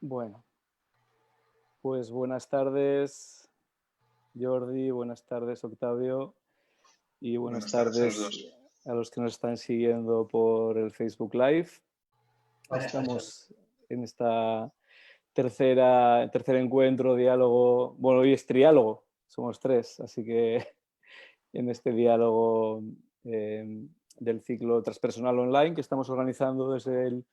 Bueno, pues buenas tardes, Jordi, buenas tardes, Octavio, y buenas tardes a los que nos están siguiendo por el Facebook Live. Buenas Estamos en esta tercer encuentro, diálogo, bueno, hoy es triálogo, somos tres, así que en este diálogo del ciclo Transpersonal Online que estamos organizando desde el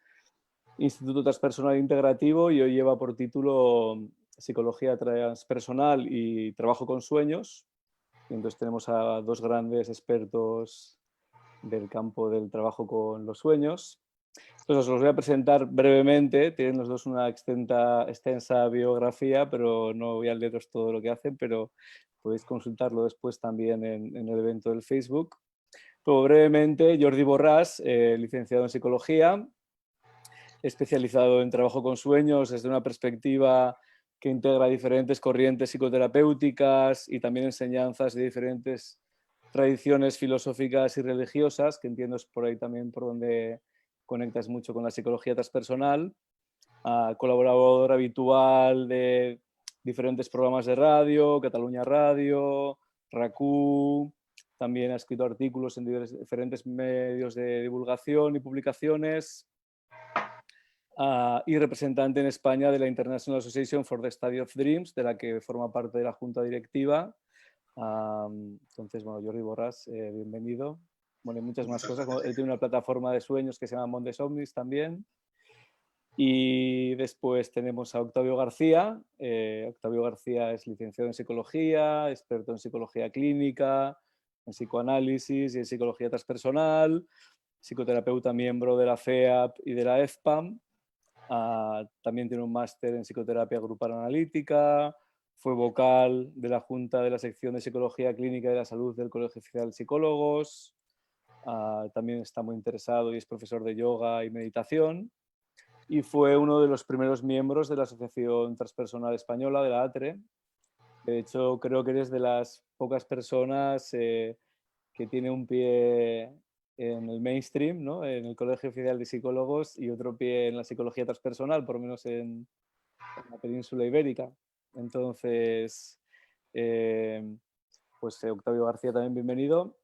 Instituto Transpersonal Integrativo, y hoy lleva por título Psicología Transpersonal y Trabajo con Sueños. Y entonces tenemos a dos grandes expertos del campo del trabajo con los sueños. Entonces os los voy a presentar brevemente. Tienen los dos una extensa biografía, pero no voy a leeros todo lo que hacen, pero podéis consultarlo después también en el evento del Facebook. Pero brevemente, Jordi Borràs, licenciado en Psicología, especializado en trabajo con sueños desde una perspectiva que integra diferentes corrientes psicoterapéuticas y también enseñanzas de diferentes tradiciones filosóficas y religiosas, que entiendo es por ahí también por donde conectas mucho con la psicología transpersonal. Colaborador habitual de diferentes programas de radio, Cataluña Radio, RAC1, también ha escrito artículos en diferentes medios de divulgación y publicaciones. Y representante en España de la International Association for the Study of Dreams, de la que forma parte de la junta directiva. Entonces, bueno, Jordi Borràs, bienvenido. Bueno, hay muchas más cosas. Él tiene una plataforma de sueños que se llama Mondes Omnis también. Y después tenemos a Octavio García. Octavio García es licenciado en Psicología, experto en Psicología Clínica, en Psicoanálisis y en Psicología Transpersonal, psicoterapeuta miembro de la FEAP y de la EFPAM. También tiene un máster en psicoterapia grupal analítica, fue vocal de la Junta de la Sección de Psicología Clínica y de la Salud del Colegio Oficial de Psicólogos. También está muy interesado y es profesor de yoga y meditación. Y fue uno de los primeros miembros de la Asociación Transpersonal Española, de la ATRE. De hecho, creo que eres de las pocas personas que tiene un pie en el mainstream, ¿no? En el Colegio Oficial de Psicólogos, y otro pie en la psicología transpersonal, por lo menos en la península ibérica. Entonces, pues Octavio García, también bienvenido.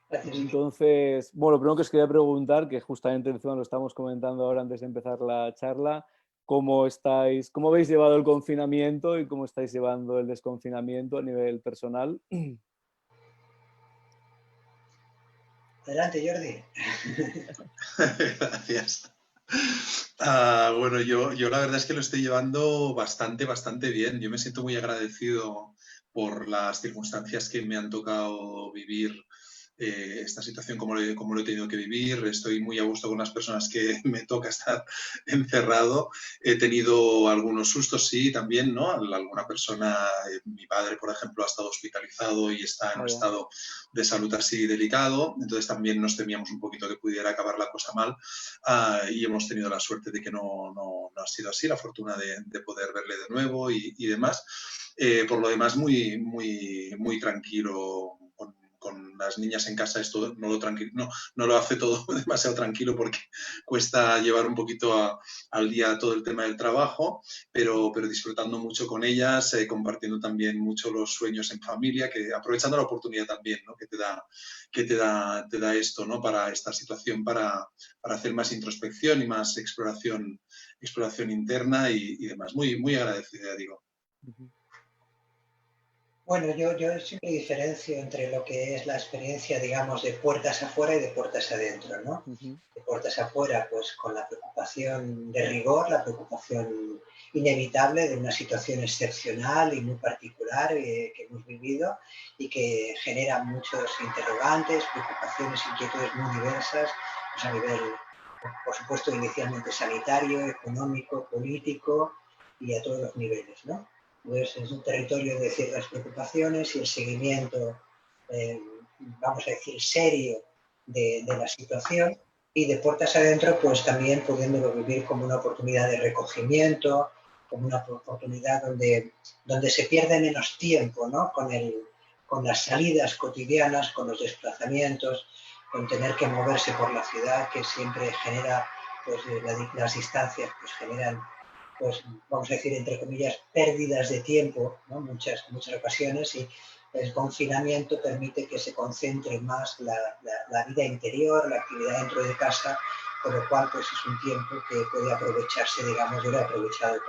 Gracias. Entonces, bueno, lo primero que os quería preguntar, que justamente encima lo estamos comentando ahora antes de empezar la charla, cómo habéis llevado el confinamiento y cómo estáis llevando el desconfinamiento a nivel personal. Adelante, Jordi. Gracias. Bueno, yo la verdad es que lo estoy llevando bastante bien. Yo me siento muy agradecido por las circunstancias que me han tocado vivir esta situación como lo he tenido que vivir. Estoy muy a gusto con las personas que me toca estar encerrado. He tenido algunos sustos, sí, también, ¿no? Alguna persona, mi padre, por ejemplo, ha estado hospitalizado y está en un estado de salud así delicado, entonces también nos temíamos un poquito que pudiera acabar la cosa mal, y hemos tenido la suerte de que no ha sido así, la fortuna de poder verle de nuevo y demás. Por lo demás, muy tranquilo. Con las niñas en casa esto no lo hace todo demasiado tranquilo, porque cuesta llevar un poquito al día todo el tema del trabajo, pero disfrutando mucho con ellas, compartiendo también mucho los sueños en familia, aprovechando la oportunidad también, ¿no? que te da esto, ¿no? Para esta situación, para hacer más introspección y más exploración interna y demás. Muy agradecida, digo. Bueno, yo siempre diferencio entre lo que es la experiencia, digamos, de puertas afuera y de puertas adentro, ¿no? De puertas afuera, pues con la preocupación de rigor, la preocupación inevitable de una situación excepcional y muy particular que hemos vivido y que genera muchos interrogantes, preocupaciones, inquietudes muy diversas, pues a nivel, por supuesto, inicialmente sanitario, económico, político y a todos los niveles, ¿no? Pues es un territorio de ciertas preocupaciones y el seguimiento, vamos a decir, serio de la situación, y de puertas adentro, pues también pudiéndolo vivir como una oportunidad de recogimiento, como una oportunidad donde se pierde menos tiempo, ¿no? Con las salidas cotidianas, con los desplazamientos, con tener que moverse por la ciudad, que siempre genera, pues las distancias pues generan pues vamos a decir, entre comillas, pérdidas de tiempo, ¿no? Muchas ocasiones, y el confinamiento permite que se concentre más la vida interior, la actividad dentro de casa, con lo cual pues es un tiempo que puede aprovecharse, digamos, yo lo he aprovechado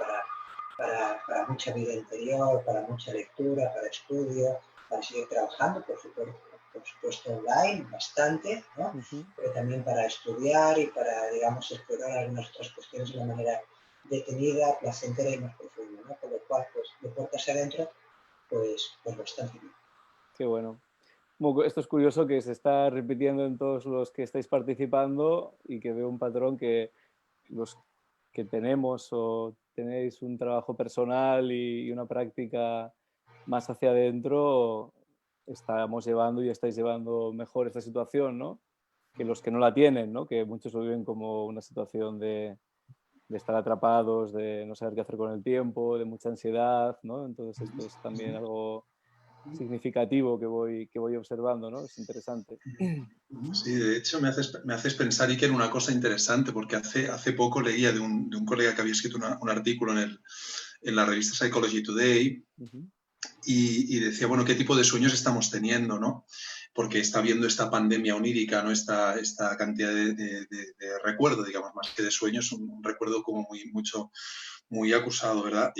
para mucha vida interior, para mucha lectura, para estudio, para seguir trabajando, por supuesto online, bastante, ¿no? Pero también para estudiar y para, digamos, explorar algunas otras cuestiones de una manera detenida, placentera y más profunda, ¿no? Con lo cual, pues, de puertas adentro, pues bastante bien. Qué bueno. Esto es curioso que se está repitiendo en todos los que estáis participando y que veo un patrón que los que tenemos o tenéis un trabajo personal y una práctica más hacia adentro, estamos llevando y estáis llevando mejor esta situación, ¿no? Que los que no la tienen, ¿no? Que muchos lo viven como una situación de estar atrapados, de no saber qué hacer con el tiempo, de mucha ansiedad, ¿no? Entonces esto es también algo significativo que voy observando, ¿no? Es interesante. Sí, de hecho me haces pensar, Iker, en una cosa interesante, porque hace poco leía de un colega que había escrito un artículo en la revista Psychology Today y decía, bueno, ¿qué tipo de sueños estamos teniendo, no? Porque está viendo esta pandemia onírica, ¿no? Esta cantidad de recuerdo, digamos, más que de sueños, un recuerdo como muy acusado, ¿verdad?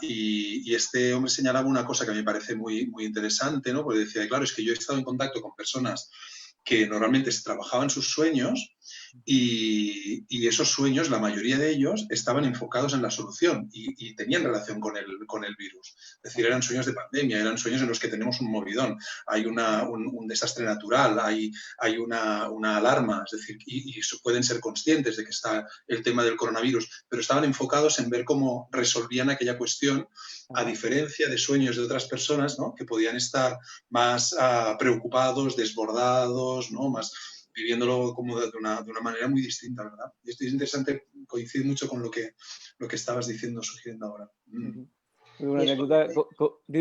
Y este hombre señalaba una cosa que a mí me parece muy interesante, ¿no? Porque decía, claro, es que yo he estado en contacto con personas que normalmente se trabajaban sus sueños y esos sueños, la mayoría de ellos, estaban enfocados en la solución y tenían relación con el virus. Es decir, eran sueños de pandemia, eran sueños en los que tenemos un movidón, hay un desastre natural, hay una alarma, es decir, y pueden ser conscientes de que está el tema del coronavirus, pero estaban enfocados en ver cómo resolvían aquella cuestión, a diferencia de sueños de otras personas, ¿no? Que podían estar más preocupados, desbordados, ¿no? Más viviéndolo como de una manera muy distinta, ¿verdad? Y esto es interesante, coincide mucho con lo que estabas diciendo, sugiriendo ahora. Una anécdota.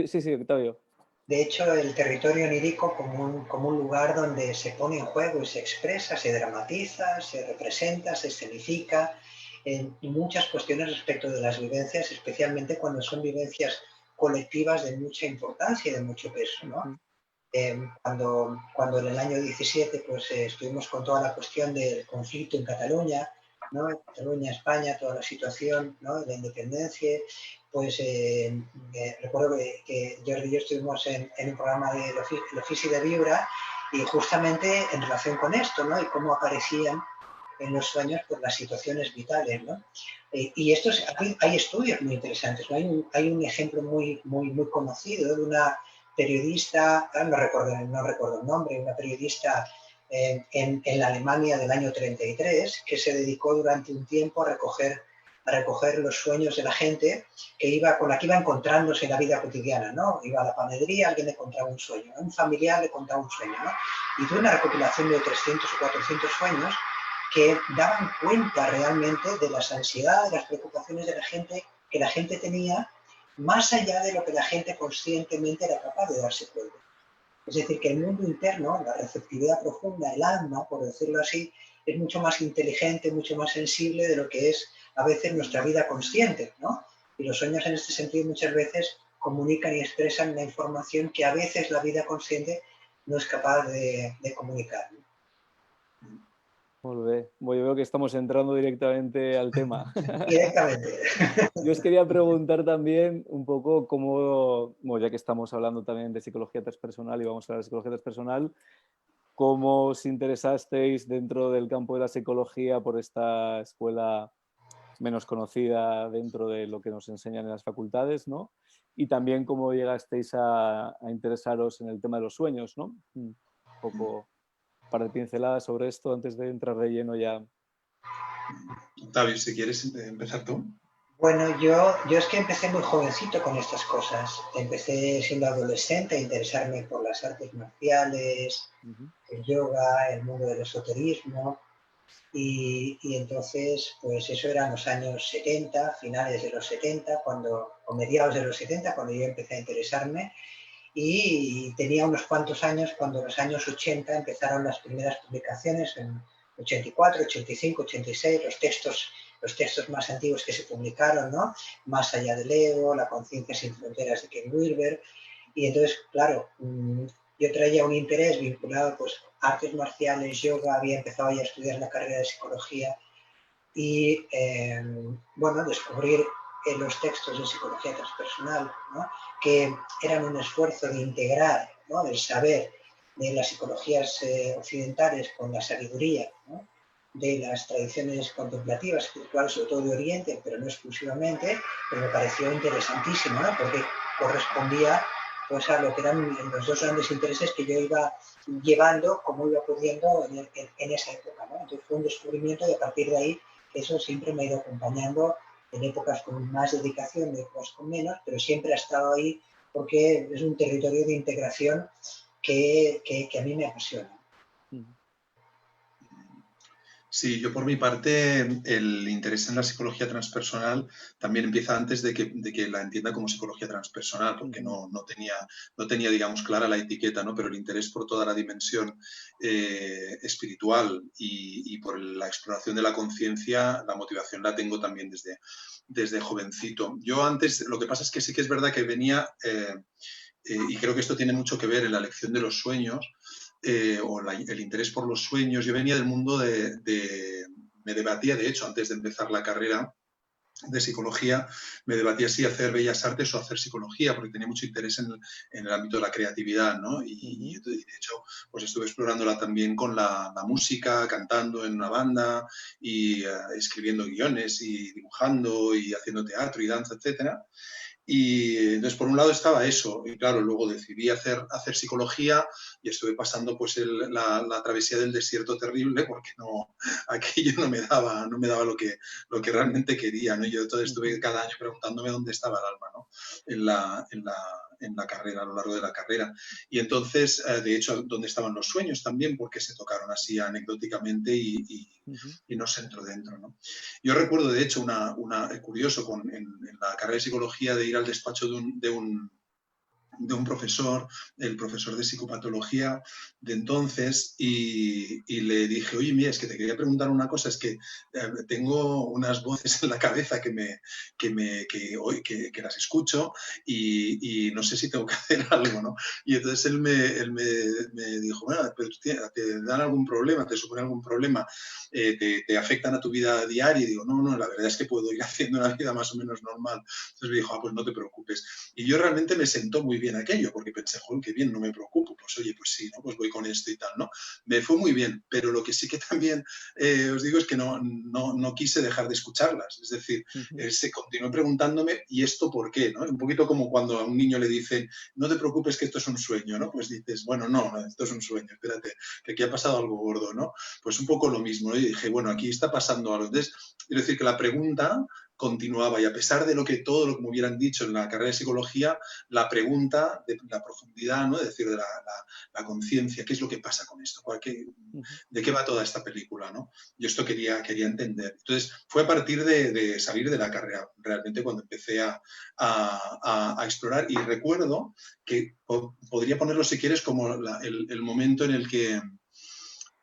Sí, Octavio. De hecho, el territorio onírico como un lugar donde se pone en juego y se expresa, se dramatiza, se representa, se escenifica, y muchas cuestiones respecto de las vivencias, especialmente cuando son vivencias colectivas de mucha importancia y de mucho peso, ¿no? Cuando en el año 17 pues, estuvimos con toda la cuestión del conflicto en Cataluña, ¿no? Cataluña, España, toda la situación, ¿no? De la independencia, pues recuerdo que Jordi y yo estuvimos en un programa de l'Ofici de Viure y justamente en relación con esto, ¿no? Y cómo aparecían en los sueños pues, las situaciones vitales, ¿no? Y hay estudios muy interesantes, ¿no? Hay un ejemplo muy conocido de una periodista, no recuerdo el nombre, una periodista en la Alemania del año 33 que se dedicó durante un tiempo a recoger los sueños de la gente con la que iba encontrándose en la vida cotidiana, ¿no? Iba a la panadería, alguien le contaba un sueño, ¿no? Un familiar le contaba un sueño, ¿no? Y tuvo una recopilación de 300 o 400 sueños que daban cuenta realmente de las ansiedades, de las preocupaciones de la gente que la gente tenía, más allá de lo que la gente conscientemente era capaz de darse cuenta. Es decir, que el mundo interno, la receptividad profunda, el alma, por decirlo así, es mucho más inteligente, mucho más sensible de lo que es a veces nuestra vida consciente, ¿no? Y los sueños en este sentido muchas veces comunican y expresan una información que a veces la vida consciente no es capaz de comunicar, ¿no? Muy bien. Yo veo que estamos entrando directamente al tema. Directamente. Yo os quería preguntar también un poco cómo, bueno, ya que estamos hablando también de psicología transpersonal y vamos a hablar de psicología transpersonal, ¿cómo os interesasteis dentro del campo de la psicología por esta escuela menos conocida dentro de lo que nos enseñan en las facultades, ¿no? Y también cómo llegasteis a interesaros en el tema de los sueños, ¿no? Un poco para pinceladas sobre esto antes de entrar de lleno ya. Octavio, si quieres empezar tú. Bueno, yo es que empecé muy jovencito con estas cosas. Empecé siendo adolescente a interesarme por las artes marciales, el yoga, el mundo del esoterismo. Y entonces, pues eso era en los años 70, finales de los 70, o mediados de los 70, cuando yo empecé a interesarme. Y tenía unos cuantos años cuando en los años 80 empezaron las primeras publicaciones, en 84, 85, 86, los textos los textos más antiguos que se publicaron, ¿no? Más allá del ego, La conciencia sin fronteras de Ken Wilber. Y entonces, claro, yo traía un interés vinculado pues artes marciales, yoga, había empezado ya a estudiar la carrera de psicología y, bueno, descubrir los textos de psicología transpersonal, ¿no? Que eran un esfuerzo de integrar, ¿no? El saber de las psicologías occidentales con la sabiduría, ¿no? De las tradiciones contemplativas, espirituales, sobre todo de Oriente, pero no exclusivamente, pero me pareció interesantísimo, ¿no? Porque correspondía pues a lo que eran los dos grandes intereses que yo iba llevando, como iba pudiendo en esa época, ¿no? Entonces fue un descubrimiento y a partir de ahí eso siempre me ha ido acompañando en épocas con más dedicación, en épocas con menos, pero siempre ha estado ahí porque es un territorio de integración que a mí me apasiona. Sí, yo por mi parte el interés en la psicología transpersonal también empieza antes de que la entienda como psicología transpersonal, porque no tenía, digamos, clara la etiqueta, ¿no? Pero el interés por toda la dimensión espiritual y por la exploración de la conciencia, la motivación la tengo también desde jovencito. Yo antes, lo que pasa es que sí que es verdad que venía, y creo que esto tiene mucho que ver en la lección de los sueños, el interés por los sueños. Yo venía del mundo me debatía, de hecho, antes de empezar la carrera de psicología, me debatía si hacer bellas artes o hacer psicología, porque tenía mucho interés en el ámbito de la creatividad, ¿no? Y de hecho, pues estuve explorándola también con la música, cantando en una banda y escribiendo guiones y dibujando y haciendo teatro y danza, etcétera. Y entonces, por un lado estaba eso, y claro, luego decidí hacer psicología y estuve pasando pues la travesía del desierto terrible porque aquello no me daba lo que realmente quería, ¿no? Yo entonces estuve cada año preguntándome dónde estaba el alma, ¿no? En la carrera, a lo largo de la carrera. Y entonces, de hecho, dónde estaban los sueños también, porque se tocaron así anecdóticamente y nos entró dentro, ¿no? Yo recuerdo, de hecho, curioso en la carrera de psicología, de ir al despacho de un profesor, el profesor de psicopatología de entonces, y le dije, oye, mira, es que te quería preguntar una cosa, es que tengo unas voces en la cabeza que las escucho y no sé si tengo que hacer algo, ¿no? Y entonces él me dijo, bueno, pero ¿te dan algún problema? ¿Te supone algún problema? ¿Te afectan a tu vida diaria? Y digo, no, la verdad es que puedo ir haciendo una vida más o menos normal. Entonces me dijo, pues no te preocupes. Y yo realmente me sentó muy bien aquello, porque pensé, joder, qué bien, no me preocupo, pues oye, pues sí, ¿no? Pues voy con esto y tal, ¿no? Me fue muy bien, pero lo que sí que también os digo es que no quise dejar de escucharlas, es decir, se continuó preguntándome, ¿y esto por qué? ¿No? Un poquito como cuando a un niño le dicen, no te preocupes que esto es un sueño, ¿no? Pues dices, bueno, no, esto es un sueño, espérate, que aquí ha pasado algo gordo, ¿no? Pues un poco lo mismo, ¿no? Y dije, bueno, aquí está pasando algo. Entonces, quiero decir que la pregunta continuaba y a pesar de todo lo que me hubieran dicho en la carrera de psicología, la pregunta de la profundidad, ¿no? Es decir, de la conciencia, ¿qué es lo que pasa con esto? ¿De qué va toda esta película, ¿no? Yo esto quería entender. Entonces, fue a partir de salir de la carrera, realmente, cuando empecé a explorar. Y recuerdo que podría ponerlo, si quieres, como el momento en el que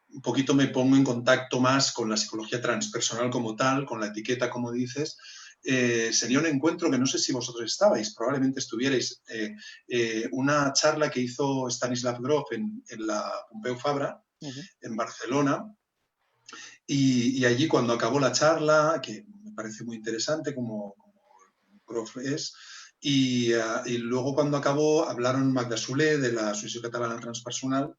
un poquito me pongo en contacto más con la psicología transpersonal como tal, con la etiqueta, como dices. Sería un encuentro que no sé si vosotros estabais, probablemente estuvierais, una charla que hizo Stanislav Grof en la Pompeu Fabra, en Barcelona, y allí cuando acabó la charla, que me parece muy interesante como Grof es, y luego cuando acabó hablaron Magda Soler de la Asociación Catalana Transpersonal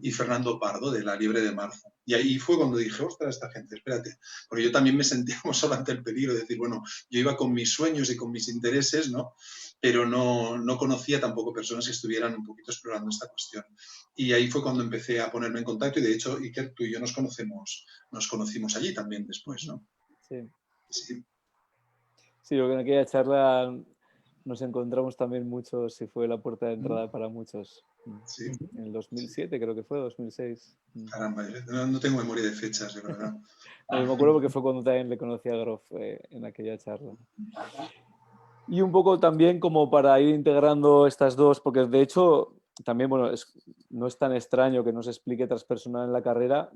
y Fernando Pardo de La Liebre de Marzo. Y ahí fue cuando dije, ostras, esta gente, espérate, porque yo también me sentía solo ante el peligro de decir, bueno, yo iba con mis sueños y con mis intereses, ¿no? Pero no conocía tampoco personas que estuvieran un poquito explorando esta cuestión. Y ahí fue cuando empecé a ponerme en contacto y de hecho, Iker, tú y yo nos conocimos allí también después, ¿no? Sí. Sí. Sí, yo creo que en aquella charla nos encontramos también muchos y fue la puerta de entrada para muchos. Sí. En el 2007 creo que fue, 2006. Caramba, no tengo memoria de fechas, de verdad. No, yo me acuerdo porque fue cuando también le conocí a Grof en aquella charla. Y un poco también como para ir integrando estas dos, porque de hecho también, bueno, no es tan extraño que no se explique transpersonal en la carrera,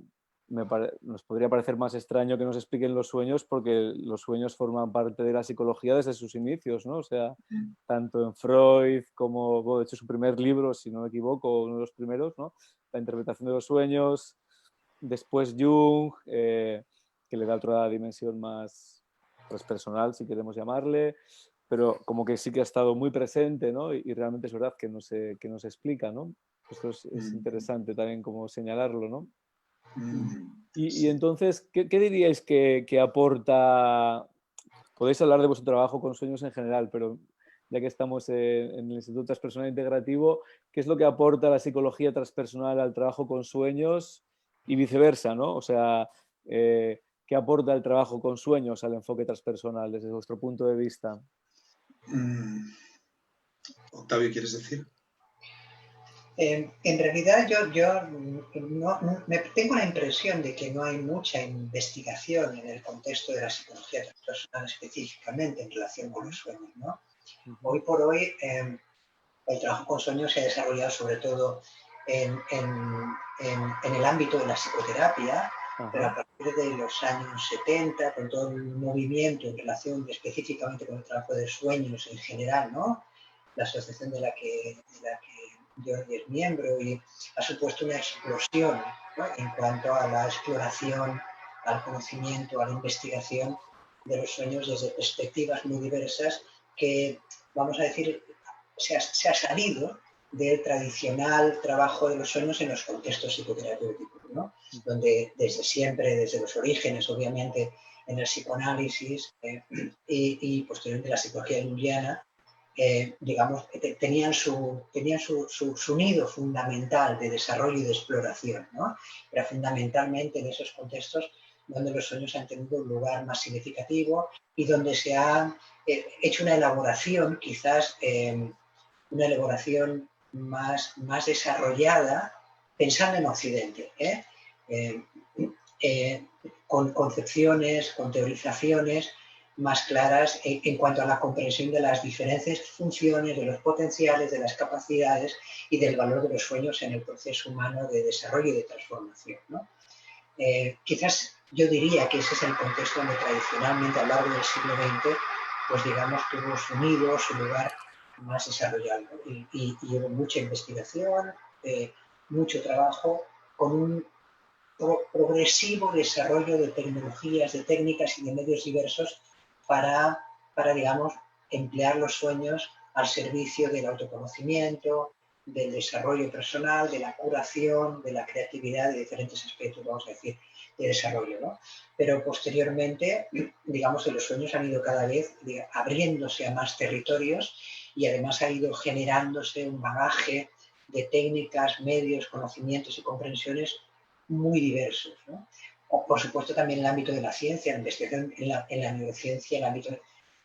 nos podría parecer más extraño que nos expliquen los sueños, porque los sueños forman parte de la psicología desde sus inicios, ¿no? O sea, tanto en Freud como, bueno, de hecho, su primer libro, si no me equivoco, uno de los primeros, ¿no? La interpretación de los sueños. Después Jung, que le da otra dimensión más transpersonal, si queremos llamarle, pero como que sí que ha estado muy presente, ¿no? Y realmente es verdad que no se explica, ¿no? Esto es interesante también como señalarlo, ¿no? Y entonces, ¿qué diríais que aporta? Podéis hablar de vuestro trabajo con sueños en general, pero ya que estamos en el Instituto Transpersonal Integrativo, ¿qué es lo que aporta la psicología transpersonal al trabajo con sueños y viceversa, ¿no? O sea, ¿qué aporta el trabajo con sueños al enfoque transpersonal desde vuestro punto de vista? Octavio, ¿quieres decir? En realidad yo tengo la impresión de que no hay mucha investigación en el contexto de la psicología transpersonal específicamente en relación con los sueños, ¿no? Hoy por hoy el trabajo con sueños se ha desarrollado sobre todo en el ámbito de la psicoterapia, pero a partir de los años 70, con todo el movimiento en relación específicamente con el trabajo de sueños en general, ¿no? La asociación de la que Jordi es miembro, y ha supuesto una explosión, ¿no? En cuanto a la exploración, al conocimiento, a la investigación de los sueños desde perspectivas muy diversas que, vamos a decir, se ha salido del tradicional trabajo de los sueños en los contextos psicoterapéuticos, ¿no? Donde desde siempre, desde los orígenes, obviamente, en el psicoanálisis y posteriormente la psicología junguiana, digamos, tenían su nido fundamental de desarrollo y de exploración, ¿no? Era fundamentalmente en esos contextos donde los sueños han tenido un lugar más significativo y donde se ha hecho una elaboración, quizás una elaboración más desarrollada, pensando en Occidente, con concepciones, con teorizaciones más claras en cuanto a la comprensión de las diferentes funciones, de los potenciales, de las capacidades y del valor de los sueños en el proceso humano de desarrollo y de transformación, ¿no? Quizás yo diría que ese es el contexto donde tradicionalmente a lo largo del siglo XX, pues digamos, tuvo su nido, su lugar más desarrollado. Y hubo mucha investigación, mucho trabajo, con un progresivo desarrollo de tecnologías, de técnicas y de medios diversos para digamos, emplear los sueños al servicio del autoconocimiento, del desarrollo personal, de la curación, de la creatividad, de diferentes aspectos, vamos a decir, de desarrollo, ¿no? Pero posteriormente, digamos que los sueños han ido cada vez abriéndose a más territorios y además ha ido generándose un bagaje de técnicas, medios, conocimientos y comprensiones muy diversos, ¿no? O, por supuesto, también en el ámbito de la ciencia, la investigación en la neurociencia, el ámbito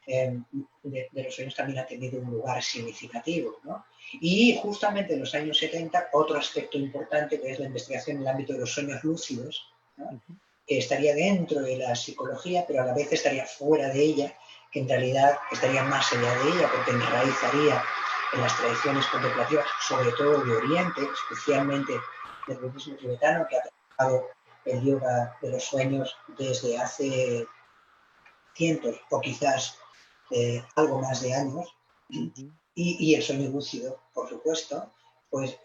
de los sueños también ha tenido un lugar significativo, ¿no? Y justamente en los años 70, otro aspecto importante que es la investigación en el ámbito de los sueños lúcidos, ¿no? Que estaría dentro de la psicología, pero a la vez estaría fuera de ella, que en realidad estaría más allá de ella, porque enraizaría en las tradiciones contemplativas, sobre todo de Oriente, especialmente del budismo tibetano, que ha trabajado el yoga de los sueños desde hace cientos o quizás algo más de años, y el sueño lúcido, por supuesto, pues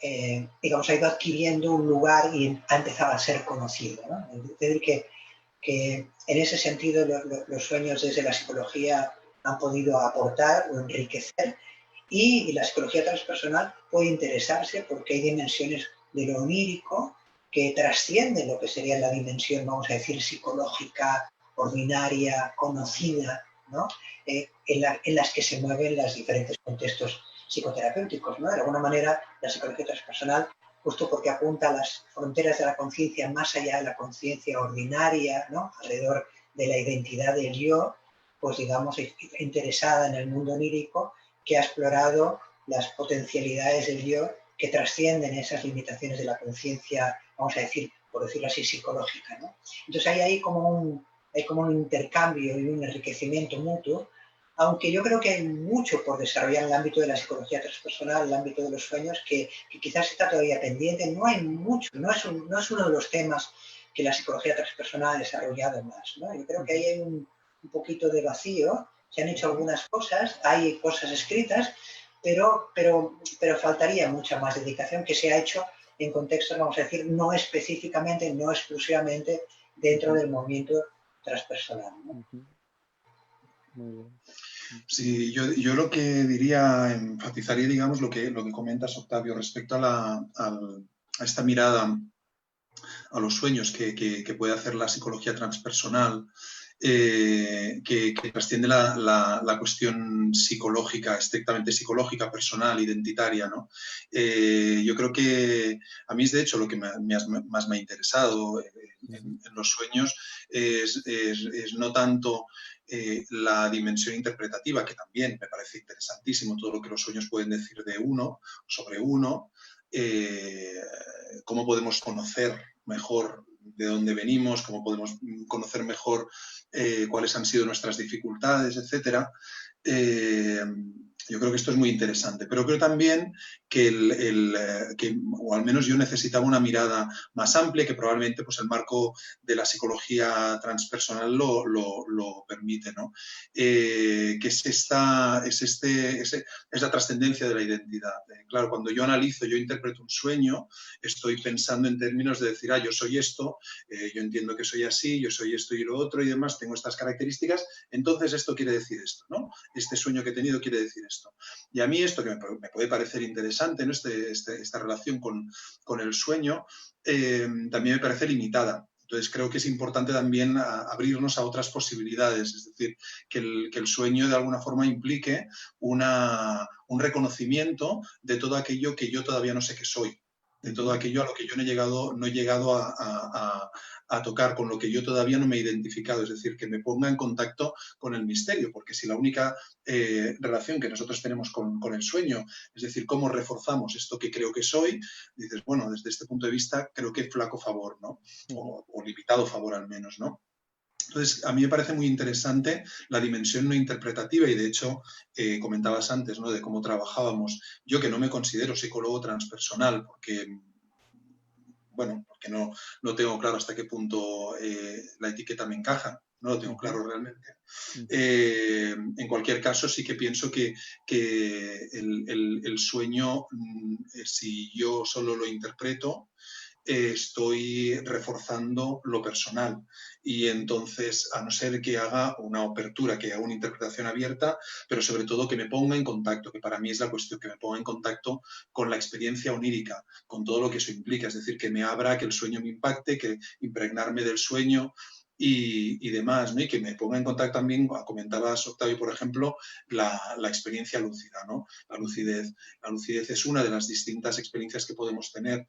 digamos ha ido adquiriendo un lugar y ha empezado a ser conocido, ¿no? Es decir, que en ese sentido los sueños desde la psicología han podido aportar o enriquecer, y la psicología transpersonal puede interesarse porque hay dimensiones de lo onírico que trascienden lo que sería la dimensión, vamos a decir, psicológica, ordinaria, conocida, ¿no? En las que se mueven los diferentes contextos psicoterapéuticos, ¿no? De alguna manera, la psicología transpersonal, justo porque apunta a las fronteras de la conciencia más allá de la conciencia ordinaria, ¿no? Alrededor de la identidad del yo, pues digamos, interesada en el mundo onírico, que ha explorado las potencialidades del yo que trascienden esas limitaciones de la conciencia, vamos a decir, por decirlo así, psicológica, ¿no? Entonces hay como un intercambio y un enriquecimiento mutuo, aunque yo creo que hay mucho por desarrollar en el ámbito de la psicología transpersonal, en el ámbito de los sueños, que quizás está todavía pendiente. No hay mucho, no es uno de los temas que la psicología transpersonal ha desarrollado más, ¿no? Yo creo que ahí hay un poquito de vacío. Se han hecho algunas cosas, hay cosas escritas, pero faltaría mucha más dedicación que se ha hecho en contextos, vamos a decir, no específicamente, no exclusivamente dentro del movimiento transpersonal, ¿no? Muy bien. Sí, yo lo que diría, enfatizaría, digamos, lo que comentas, Octavio, respecto a esta mirada a los sueños que puede hacer la psicología transpersonal, que trasciende la cuestión psicológica, estrictamente psicológica, personal, identitaria, ¿no? Yo creo que a mí es, de hecho, lo que más me ha interesado en los sueños es no tanto la dimensión interpretativa, que también me parece interesantísimo, todo lo que los sueños pueden decir de uno, sobre uno, cómo podemos conocer mejor de dónde venimos, cómo podemos conocer mejor cuáles han sido nuestras dificultades, etcétera. Yo creo que esto es muy interesante, pero creo también que, o al menos yo necesitaba una mirada más amplia, que probablemente pues, el marco de la psicología transpersonal lo permite, ¿no? Que es la trascendencia de la identidad. Claro, cuando yo analizo, yo interpreto un sueño, estoy pensando en términos de decir, yo soy esto, yo entiendo que soy así, yo soy esto y lo otro y demás, tengo estas características, entonces esto quiere decir esto, ¿no? Este sueño que he tenido quiere decir esto. Y a mí esto que me puede parecer interesante, ¿no? Esta relación con el sueño, también me parece limitada. Entonces creo que es importante también abrirnos a otras posibilidades, es decir, que el sueño de alguna forma implique un reconocimiento de todo aquello que yo todavía no sé que soy, de todo aquello a lo que yo no he llegado a tocar, con lo que yo todavía no me he identificado, es decir, que me ponga en contacto con el misterio, porque si la única relación que nosotros tenemos con el sueño, es decir, cómo reforzamos esto que creo que soy, dices, bueno, desde este punto de vista creo que flaco favor, ¿no? O limitado favor al menos, ¿no? Entonces, a mí me parece muy interesante la dimensión no interpretativa y, de hecho, comentabas antes, ¿no?, de cómo trabajábamos. Yo, que no me considero psicólogo transpersonal, porque no tengo claro hasta qué punto la etiqueta me encaja, no lo tengo claro realmente. En cualquier caso, sí que pienso que el sueño, si yo solo lo interpreto, estoy reforzando lo personal y entonces, a no ser que haga una apertura, que haga una interpretación abierta, pero sobre todo que me ponga en contacto, que para mí es la cuestión, que me ponga en contacto con la experiencia onírica, con todo lo que eso implica, es decir, que me abra, que el sueño me impacte, que impregnarme del sueño y demás, ¿no? Y que me ponga en contacto también, comentabas, Octavio, por ejemplo, la experiencia lúcida, ¿no? La lucidez es una de las distintas experiencias que podemos tener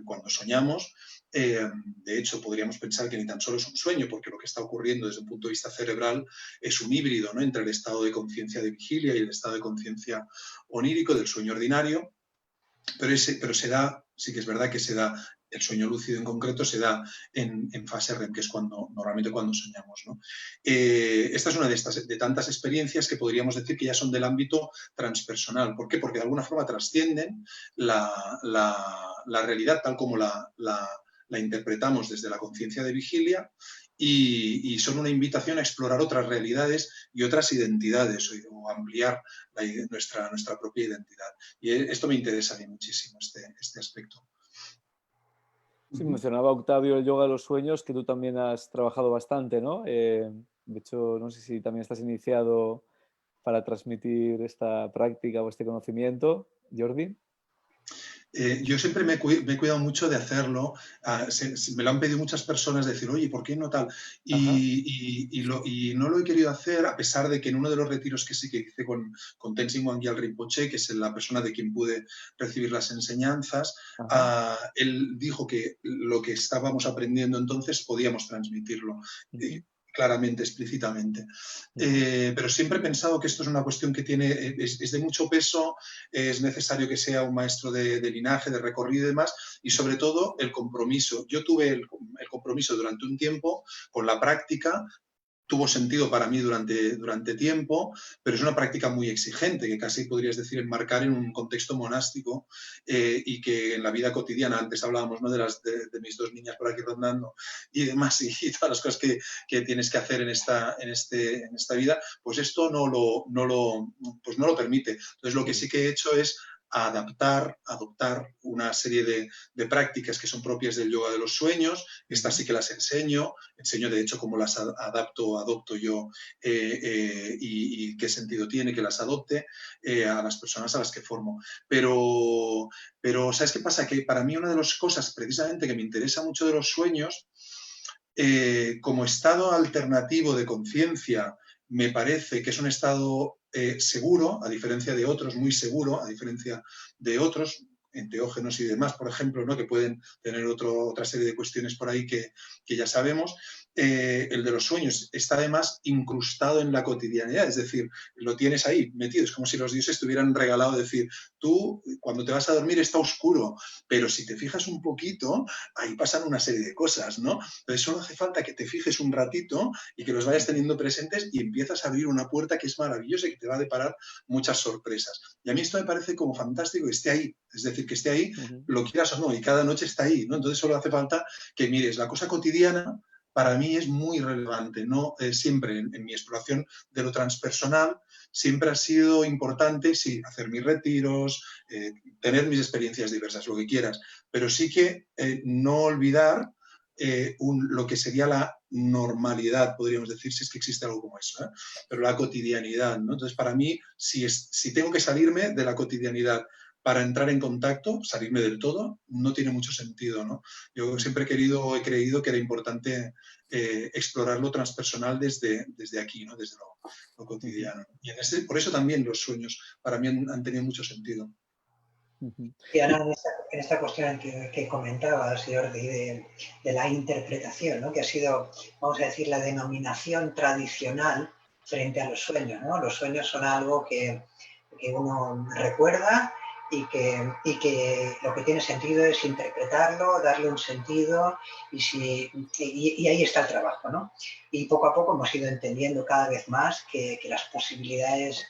cuando soñamos. De hecho, podríamos pensar que ni tan solo es un sueño, porque lo que está ocurriendo desde un punto de vista cerebral es un híbrido, ¿no?, entre el estado de conciencia de vigilia y el estado de conciencia onírico del sueño ordinario, pero se da, sí que es verdad que se da, el sueño lúcido en concreto se da en fase REM, que es normalmente cuando soñamos, ¿no? Esta es una de tantas experiencias que podríamos decir que ya son del ámbito transpersonal. ¿Por qué? Porque de alguna forma trascienden la realidad tal como la interpretamos desde la conciencia de vigilia y son una invitación a explorar otras realidades y otras identidades o ampliar nuestra propia identidad. Y esto me interesa a mí muchísimo, este aspecto. Sí, mencionaba Octavio el yoga de los sueños, que tú también has trabajado bastante, ¿no? De hecho, no sé si también estás iniciado para transmitir esta práctica o este conocimiento, Jordi. Yo siempre me he cuidado mucho de hacerlo. Me lo han pedido muchas personas, de decir, oye, ¿por qué no tal? Y no lo he querido hacer, a pesar de que en uno de los retiros que sí que hice con Tenzin Wangyal Rinpoche, que es la persona de quien pude recibir las enseñanzas, él dijo que lo que estábamos aprendiendo entonces podíamos transmitirlo. Claramente, explícitamente. Pero siempre he pensado que esto es una cuestión que es de mucho peso, es necesario que sea un maestro de linaje, de recorrido y demás, y sobre todo el compromiso. Yo tuve el compromiso durante un tiempo con la práctica, tuvo sentido para mí durante tiempo, pero es una práctica muy exigente, que casi podrías decir enmarcar en un contexto monástico y que en la vida cotidiana, antes hablábamos, ¿no?, de mis 2 niñas por aquí rondando y demás, y todas las cosas que tienes que hacer en esta vida, pues esto no lo permite. Entonces, lo que sí que he hecho es adoptar una serie de prácticas que son propias del yoga de los sueños. Estas sí que las enseño de hecho cómo las adopto yo y qué sentido tiene que las adopte a las personas a las que formo. Pero, ¿sabes qué pasa? Que para mí una de las cosas precisamente que me interesa mucho de los sueños, como estado alternativo de conciencia, me parece que es un estado seguro, a diferencia de otros, muy seguro, a diferencia de otros, enteógenos y demás, por ejemplo, ¿no?, que pueden tener otra serie de cuestiones por ahí que ya sabemos. El de los sueños está además incrustado en la cotidianidad, es decir, lo tienes ahí metido, es como si los dioses te hubieran regalado, decir, tú cuando te vas a dormir está oscuro, pero si te fijas un poquito, ahí pasan una serie de cosas, ¿no? Entonces solo hace falta que te fijes un ratito y que los vayas teniendo presentes y empiezas a abrir una puerta que es maravillosa y que te va a deparar muchas sorpresas. Y a mí esto me parece como fantástico que esté ahí, es decir, que esté ahí, lo quieras o no, y cada noche está ahí, ¿no? Entonces solo hace falta que mires la cosa cotidiana. Para mí es muy relevante, ¿no? Siempre en mi exploración de lo transpersonal, siempre ha sido importante, sí, hacer mis retiros, tener mis experiencias diversas, lo que quieras, pero sí que no olvidar lo que sería la normalidad, podríamos decir, si es que existe algo como eso, ¿eh? Pero la cotidianidad, ¿no? Entonces, para mí, si tengo que salirme de la cotidianidad para entrar en contacto, salirme del todo, no tiene mucho sentido, ¿no? Yo siempre he creído que era importante explorar lo transpersonal desde aquí, ¿no? Desde lo cotidiano. Y por eso también los sueños para mí han tenido mucho sentido. Y ahora en esta cuestión que comentabas, Jordi, de la interpretación, ¿no?, que ha sido, vamos a decir, la denominación tradicional frente a los sueños, ¿no? Los sueños son algo que uno recuerda y que lo que tiene sentido es interpretarlo, darle un sentido y ahí está el trabajo, ¿no? Y poco a poco hemos ido entendiendo cada vez más que las posibilidades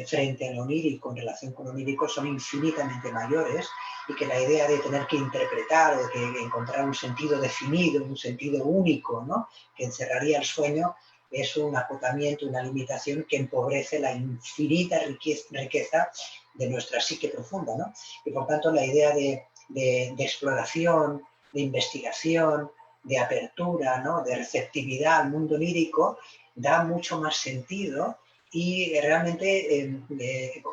frente a lo onírico, en relación con lo onírico, son infinitamente mayores y que la idea de tener que interpretar o de que encontrar un sentido definido, un sentido único, ¿no?, que encerraría el sueño, es un acotamiento, una limitación que empobrece la infinita riqueza de nuestra psique profunda, ¿no? Y por tanto la idea de exploración, de investigación, de apertura, ¿no?, de receptividad al mundo onírico da mucho más sentido y realmente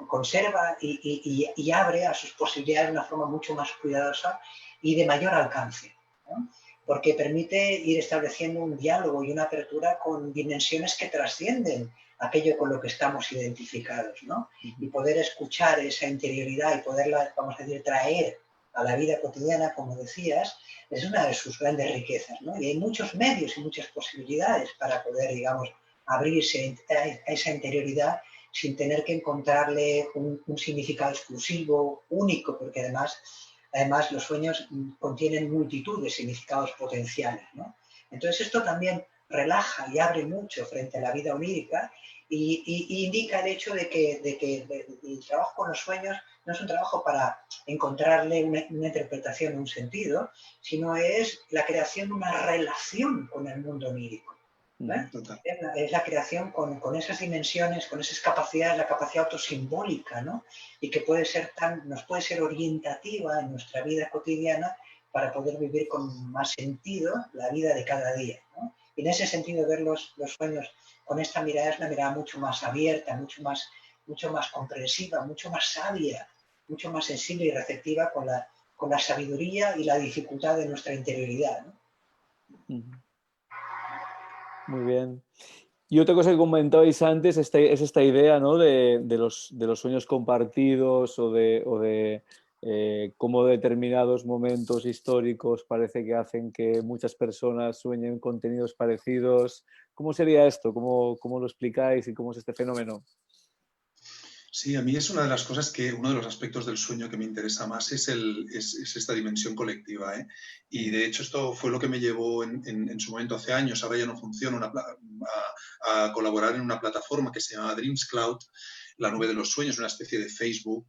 conserva y abre a sus posibilidades de una forma mucho más cuidadosa y de mayor alcance, ¿no?, porque permite ir estableciendo un diálogo y una apertura con dimensiones que trascienden aquello con lo que estamos identificados, ¿no? Y poder escuchar esa interioridad y poderla, vamos a decir, traer a la vida cotidiana, como decías, es una de sus grandes riquezas, ¿no? Y hay muchos medios y muchas posibilidades para poder, digamos, abrirse a esa interioridad sin tener que encontrarle un significado exclusivo, único, porque además los sueños contienen multitud de significados potenciales, ¿no? Entonces esto también relaja y abre mucho frente a la vida onírica y indica el hecho de que el trabajo con los sueños no es un trabajo para encontrarle una interpretación, un sentido, sino es la creación de una relación con el mundo onírico. ¿Eh? Es la creación con esas dimensiones, con esas capacidades, la capacidad autosimbólica, ¿no? Y que nos puede ser orientativa en nuestra vida cotidiana para poder vivir con más sentido la vida de cada día, ¿no? Y en ese sentido ver los sueños con esta mirada es una mirada mucho más abierta, mucho más comprensiva, mucho más sabia, mucho más sensible y receptiva con la sabiduría y la dificultad de nuestra interioridad, ¿no? Muy bien. Y otra cosa que comentabais antes es esta idea, ¿no?, de los sueños compartidos o de cómo determinados momentos históricos parece que hacen que muchas personas sueñen contenidos parecidos. ¿Cómo sería esto? ¿Cómo lo explicáis y cómo es este fenómeno? Sí, a mí es una de las cosas uno de los aspectos del sueño que me interesa más es esta dimensión colectiva, ¿eh? Y de hecho esto fue lo que me llevó en su momento hace años, ahora ya no funciona, a colaborar en una plataforma que se llama Dreams Cloud, la nube de los sueños, una especie de Facebook,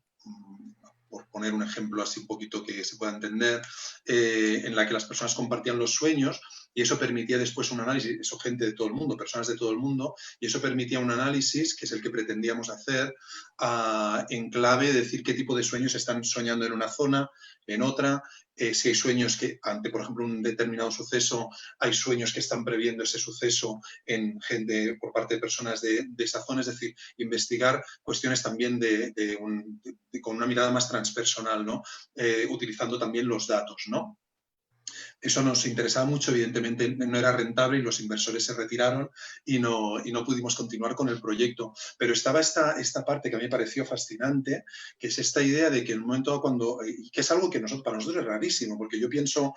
por poner un ejemplo así un poquito que se pueda entender, en la que las personas compartían los sueños. Y eso permitía después un análisis, eso gente de todo el mundo, personas de todo el mundo, y eso permitía un análisis, que es el que pretendíamos hacer, en clave de decir qué tipo de sueños están soñando en una zona, en otra, si hay sueños que, ante, por ejemplo, un determinado suceso, hay sueños que están previendo ese suceso en gente, por parte de personas de esa zona, es decir, investigar cuestiones también con una mirada más transpersonal, ¿no? Utilizando también los datos, ¿no? Eso nos interesaba mucho, evidentemente no era rentable y los inversores se retiraron y no pudimos continuar con el proyecto. Pero estaba esta parte que a mí me pareció fascinante, que es esta idea de que en un momento y que es algo que para nosotros es rarísimo, porque yo pienso,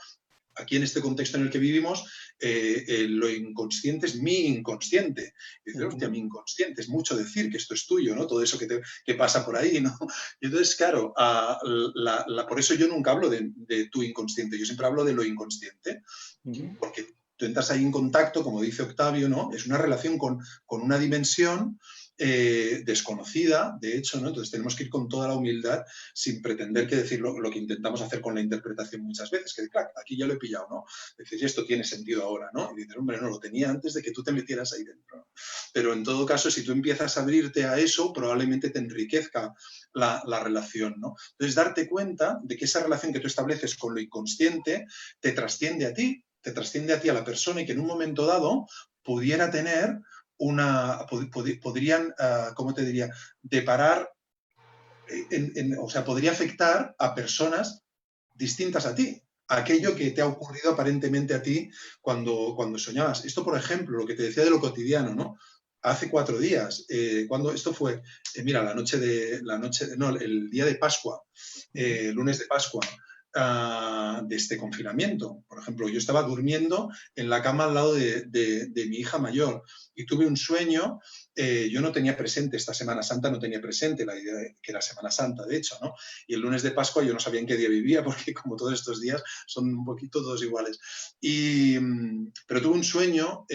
aquí en este contexto en el que vivimos, lo inconsciente es mi inconsciente. Y dices, hostia, mi inconsciente, es mucho decir que esto es tuyo, ¿no? Todo eso que pasa por ahí, ¿no? Y entonces, claro, por eso yo nunca hablo de tu inconsciente, yo siempre hablo de lo inconsciente, porque tú entras ahí en contacto, como dice Octavio, ¿no? Es una relación con una dimensión desconocida, de hecho, ¿no? Entonces tenemos que ir con toda la humildad sin pretender que decir lo que intentamos hacer con la interpretación muchas veces, que claro, aquí ya lo he pillado, ¿no? Decir, esto tiene sentido ahora, ¿no? Y dices, hombre, no, lo tenía antes de que tú te metieras ahí dentro, ¿no? Pero en todo caso, si tú empiezas a abrirte a eso, probablemente te enriquezca la relación, ¿no? Entonces, darte cuenta de que esa relación que tú estableces con lo inconsciente te trasciende a ti, a la persona, y que en un momento dado pudiera tener podrían, ¿cómo te diría?, deparar, o sea, podría afectar a personas distintas a ti, aquello que te ha ocurrido aparentemente a ti cuando soñabas. Esto, por ejemplo, lo que te decía de lo cotidiano, ¿no? Hace 4 días, cuando esto fue, mira, el día de Pascua, lunes de Pascua, de este confinamiento. Por ejemplo, yo estaba durmiendo en la cama al lado de mi hija mayor y tuve un sueño. Yo no tenía presente esta Semana Santa, no tenía presente la idea de que era Semana Santa, de hecho, ¿no? Y el lunes de Pascua yo no sabía en qué día vivía, porque como todos estos días son un poquito todos iguales. Pero tuve un sueño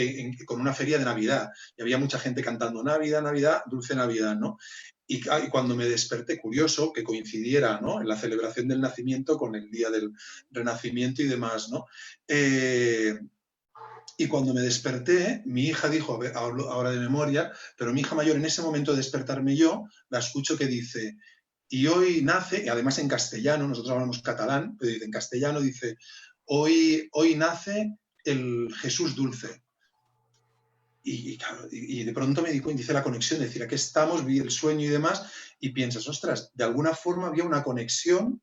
con una feria de Navidad y había mucha gente cantando Navidad, Navidad, dulce Navidad, ¿no? Y cuando me desperté, curioso que coincidiera, ¿no?, en la celebración del nacimiento con el día del renacimiento y demás, ¿no? Y cuando me desperté, mi hija dijo, a ver, ahora de memoria, pero mi hija mayor, en ese momento de despertarme yo, la escucho que dice, y hoy nace, y además en castellano, nosotros hablamos catalán, pero en castellano dice, hoy nace el Jesús dulce. Y de pronto me dice la conexión, es decir, aquí estamos, vi el sueño y demás, y piensas, ostras, de alguna forma había una conexión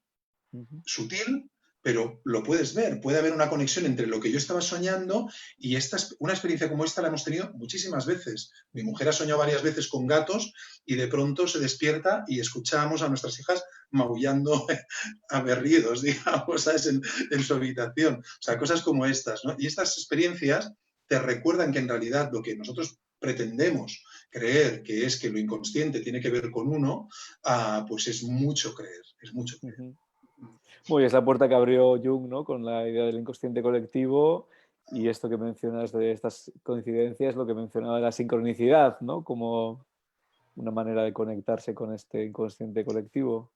sutil, pero lo puedes ver, puede haber una conexión entre lo que yo estaba soñando y una experiencia como esta la hemos tenido muchísimas veces. Mi mujer ha soñado varias veces con gatos y de pronto se despierta y escuchamos a nuestras hijas maullando a berridos, digamos, ¿sabes?, en su habitación. O sea, cosas como estas, ¿no? Y estas experiencias te recuerdan que en realidad lo que nosotros pretendemos creer, que es que lo inconsciente tiene que ver con uno, pues es mucho creer, es mucho creer. Muy, es la puerta que abrió Jung, ¿no?, con la idea del inconsciente colectivo, y esto que mencionas de estas coincidencias, lo que mencionaba de la sincronicidad, ¿no?, como una manera de conectarse con este inconsciente colectivo.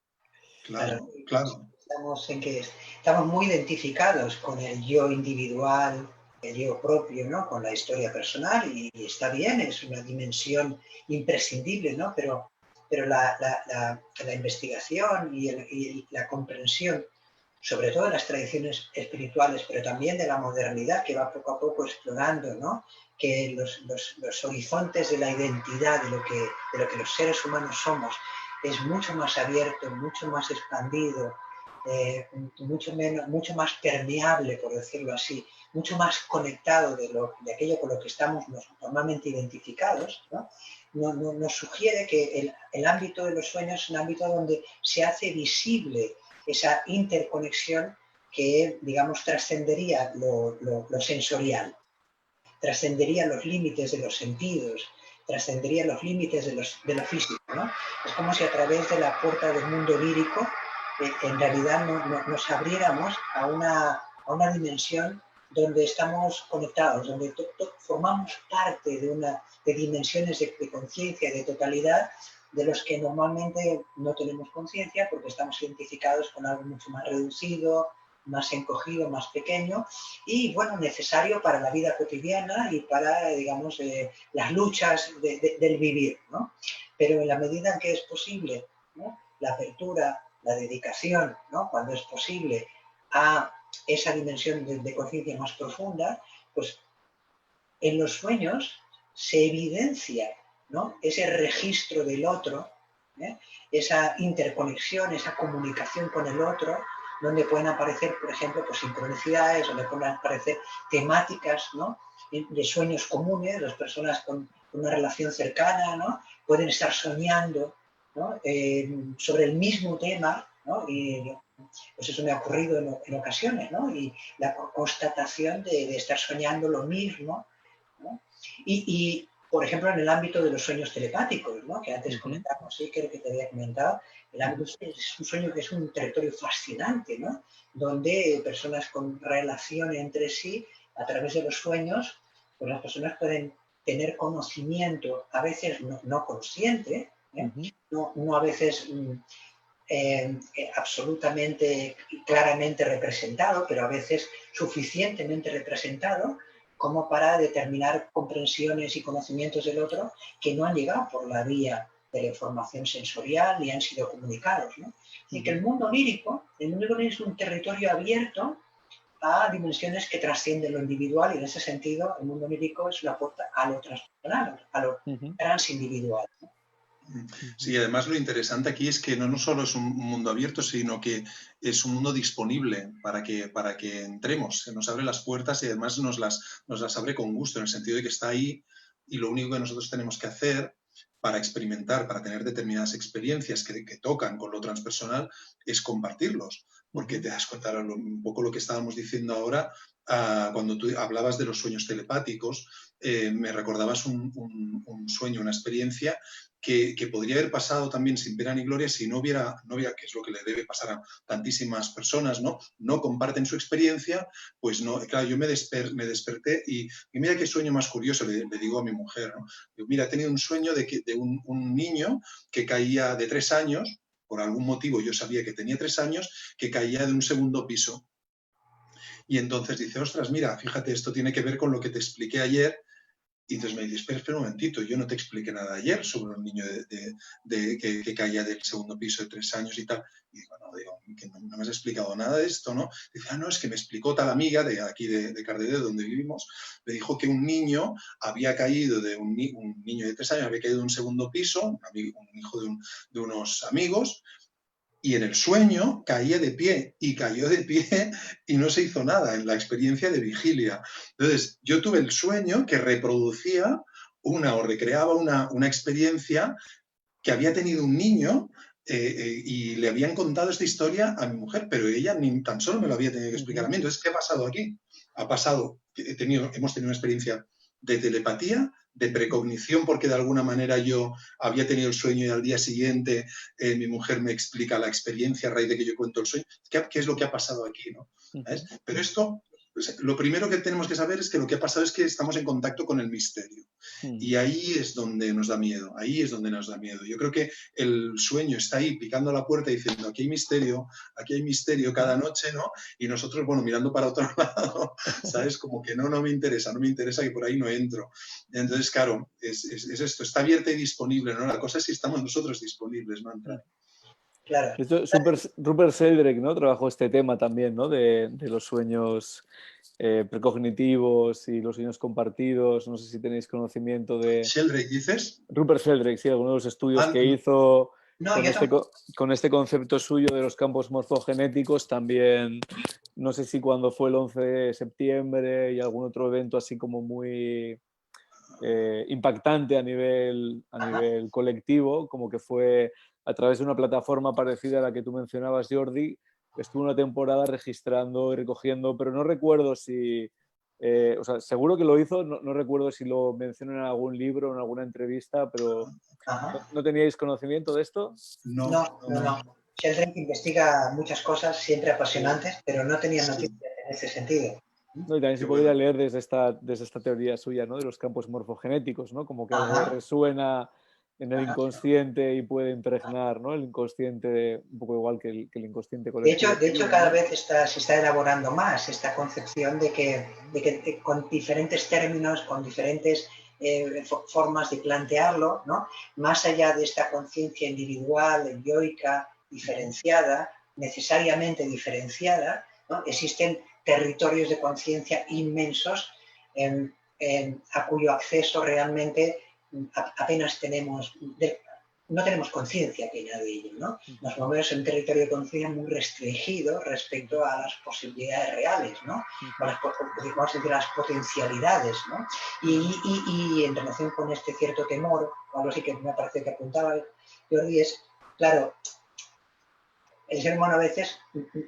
Claro, claro. Estamos muy identificados con el yo individual, el yo propio, ¿no?, con la historia personal, y está bien, es una dimensión imprescindible, ¿no? Pero la investigación y la comprensión, sobre todo de las tradiciones espirituales, pero también de la modernidad, que va poco a poco explorando, ¿no?, que los horizontes de la identidad, de lo que los seres humanos somos, es mucho más abierto, mucho más expandido, mucho más permeable, por decirlo así, mucho más conectado de aquello con lo que estamos normalmente identificados, ¿no? Nos sugiere que el ámbito de los sueños es un ámbito donde se hace visible esa interconexión que, digamos, trascendería lo sensorial, trascendería los límites de los sentidos, trascendería los límites de lo físico. ¿no? Es como si a través de la puerta del mundo lírico en realidad nos abriéramos a una dimensión donde estamos conectados, donde formamos parte de dimensiones de conciencia, de totalidad, de los que normalmente no tenemos conciencia porque estamos identificados con algo mucho más reducido, más encogido, más pequeño y, bueno, necesario para la vida cotidiana y para, digamos, las luchas del vivir, ¿no? Pero en la medida en que es posible, ¿no?, la apertura, la dedicación, ¿no?, cuando es posible, a esa dimensión de conciencia más profunda, pues en los sueños se evidencia, ¿no?, ese registro del otro, esa interconexión, esa comunicación con el otro, donde pueden aparecer, por ejemplo, pues, sincronicidades, donde pueden aparecer temáticas, ¿no?, de sueños comunes, las personas con una relación cercana, ¿no?, pueden estar soñando, ¿no?, sobre el mismo tema, ¿no? Y pues eso me ha ocurrido en ocasiones, ¿no? Y la constatación de estar soñando lo mismo, ¿no? Por ejemplo, en el ámbito de los sueños telepáticos, ¿no?, que antes comentamos, sí, creo que te había comentado, el ámbito es un sueño que es un territorio fascinante, ¿no?, donde personas con relación entre sí, a través de los sueños, pues las personas pueden tener conocimiento, a veces no consciente, no a veces absolutamente claramente representado, pero a veces suficientemente representado como para determinar comprensiones y conocimientos del otro que no han llegado por la vía de la información sensorial ni han sido comunicados, ¿no? Así que el mundo lírico es un territorio abierto a dimensiones que trascienden lo individual y en ese sentido el mundo lírico es una puerta a lo transpersonal, a lo transindividual, ¿no? Sí, además lo interesante aquí es que no solo es un mundo abierto, sino que es un mundo disponible para que entremos. Se nos abre las puertas y además nos las abre con gusto, en el sentido de que está ahí y lo único que nosotros tenemos que hacer para experimentar, para tener determinadas experiencias que tocan con lo transpersonal, es compartirlos. Porque te das cuenta un poco lo que estábamos diciendo ahora, cuando tú hablabas de los sueños telepáticos, me recordabas un sueño, una experiencia que podría haber pasado también sin pena ni gloria si no hubiera, que es lo que le debe pasar a tantísimas personas, ¿no? No comparten su experiencia, pues no, claro, yo me desperté y mira qué sueño más curioso, le digo a mi mujer, ¿no? Digo, mira, he tenido un sueño de un niño que caía de 3 años, por algún motivo yo sabía que tenía 3 años, que caía de un segundo piso. Y entonces dice, ostras, mira, fíjate, esto tiene que ver con lo que te expliqué ayer. Y entonces me dice, espera un momentito, yo no te expliqué nada ayer sobre un niño que caía del segundo piso de 3 años y tal. Y digo, que no me has explicado nada de esto, ¿no? Dice, no, es que me explicó tal amiga de aquí de Cardedeu, donde vivimos, me dijo que un niño había caído un niño de 3 años, había caído de un segundo piso, un hijo de unos amigos, y en el sueño caía de pie y cayó de pie y no se hizo nada en la experiencia de vigilia. Entonces, yo tuve el sueño que reproducía o recreaba una experiencia que había tenido un niño y le habían contado esta historia a mi mujer, pero ella ni tan solo me lo había tenido que explicar a mí. Entonces, ¿qué ha pasado aquí? Ha pasado, hemos tenido una experiencia de telepatía, de precognición, porque de alguna manera yo había tenido el sueño y al día siguiente mi mujer me explica la experiencia a raíz de que yo cuento el sueño. ¿Qué es lo que ha pasado aquí, ¿no? ¿Sabes? Pero esto, lo primero que tenemos que saber es que lo que ha pasado es que estamos en contacto con el misterio. Y ahí es donde nos da miedo, Yo creo que el sueño está ahí picando a la puerta diciendo, aquí hay misterio cada noche, ¿no? Y nosotros, bueno, mirando para otro lado, ¿sabes? Como que no me interesa, que por ahí no entro. Entonces, claro, es esto, está abierta y disponible, ¿no? La cosa es si estamos nosotros disponibles, ¿no? Entrar. Claro. Esto, Rupert Sheldrake, ¿no?, trabajó este tema también, ¿no?, de los sueños precognitivos y los sueños compartidos. No sé si tenéis conocimiento de... ¿Sheldrake dices? Rupert Sheldrake, sí, algunos de los estudios que hizo con este concepto suyo de los campos morfogenéticos. También, no sé si cuando fue el 11 de septiembre y algún otro evento así como muy impactante a nivel colectivo, como que fue a través de una plataforma parecida a la que tú mencionabas, Jordi. Estuvo una temporada registrando y recogiendo, pero no recuerdo si O sea, seguro que lo hizo, no recuerdo si lo mencionó en algún libro o en alguna entrevista, pero ¿no teníais conocimiento de esto? No. Sheldrake investiga muchas cosas, siempre apasionantes, pero no tenía noticias en ese sentido. No, y también se podría leer desde esta teoría suya, ¿no? De los campos morfogenéticos, ¿no? Como que algo resuena en el inconsciente y puede impregnar, ¿no? El inconsciente, un poco igual que el inconsciente colectivo. De hecho, cada vez se está elaborando más esta concepción de que con diferentes términos, con diferentes formas de plantearlo, ¿no? Más allá de esta conciencia individual, yoica, diferenciada, necesariamente diferenciada, ¿no? Existen territorios de conciencia inmensos a cuyo acceso realmente apenas no tenemos conciencia que de ello, ¿no? Nos movemos en un territorio de conciencia muy restringido respecto a las posibilidades reales, ¿no? Vamos a decir, las potencialidades, ¿no? Y en relación con este cierto temor, o algo así que me parece que apuntaba Jordi, es, claro, el ser humano a veces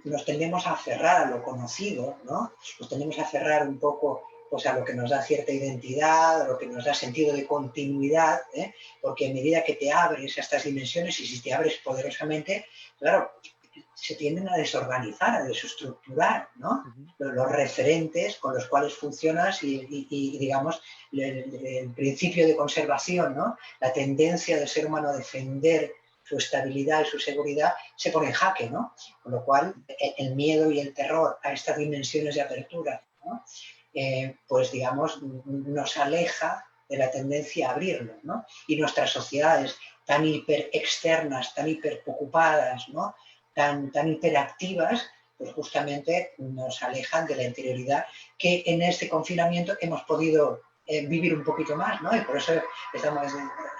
nos tendemos a aferrar a lo conocido, ¿no? Nos tendemos a aferrar un poco pues, a lo que nos da cierta identidad, a lo que nos da sentido de continuidad, ¿eh? Porque a medida que te abres a estas dimensiones y si te abres poderosamente, claro, se tienden a desorganizar, a desestructurar, ¿no? Los referentes con los cuales funcionas y digamos, el principio de conservación, ¿no? La tendencia del ser humano a defender su estabilidad y su seguridad se pone en jaque, ¿no? Con lo cual, el miedo y el terror a estas dimensiones de apertura, ¿no? Pues digamos, nos aleja de la tendencia a abrirlo, ¿no? Y nuestras sociedades tan hiper externas, tan hiper ocupadas, ¿no? Tan hiperactivas, pues justamente nos alejan de la interioridad que en este confinamiento hemos podido vivir un poquito más, ¿no? Y por eso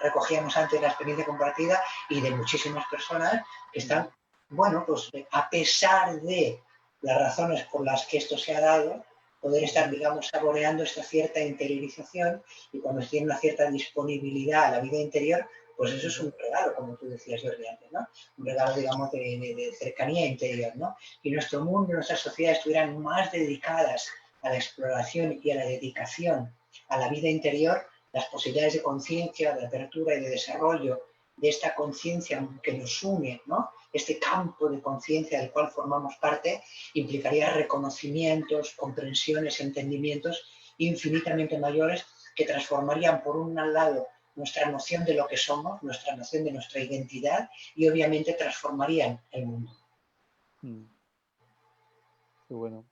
recogíamos antes la experiencia compartida y de muchísimas personas que están, bueno, pues a pesar de las razones por las que esto se ha dado, poder estar, digamos, saboreando esta cierta interiorización y cuando tiene una cierta disponibilidad a la vida interior, pues eso es un regalo, como tú decías, Jordi, antes, ¿no? Un regalo, digamos, de cercanía interior, ¿no? Y nuestro mundo, nuestras sociedades estuvieran más dedicadas a la exploración y a la dedicación a la vida interior, las posibilidades de conciencia, de apertura y de desarrollo de esta conciencia que nos une, ¿no? Este campo de conciencia del cual formamos parte, implicaría reconocimientos, comprensiones, entendimientos infinitamente mayores que transformarían, por un lado, nuestra noción de lo que somos, nuestra noción de nuestra identidad y obviamente transformarían el mundo. Qué bueno.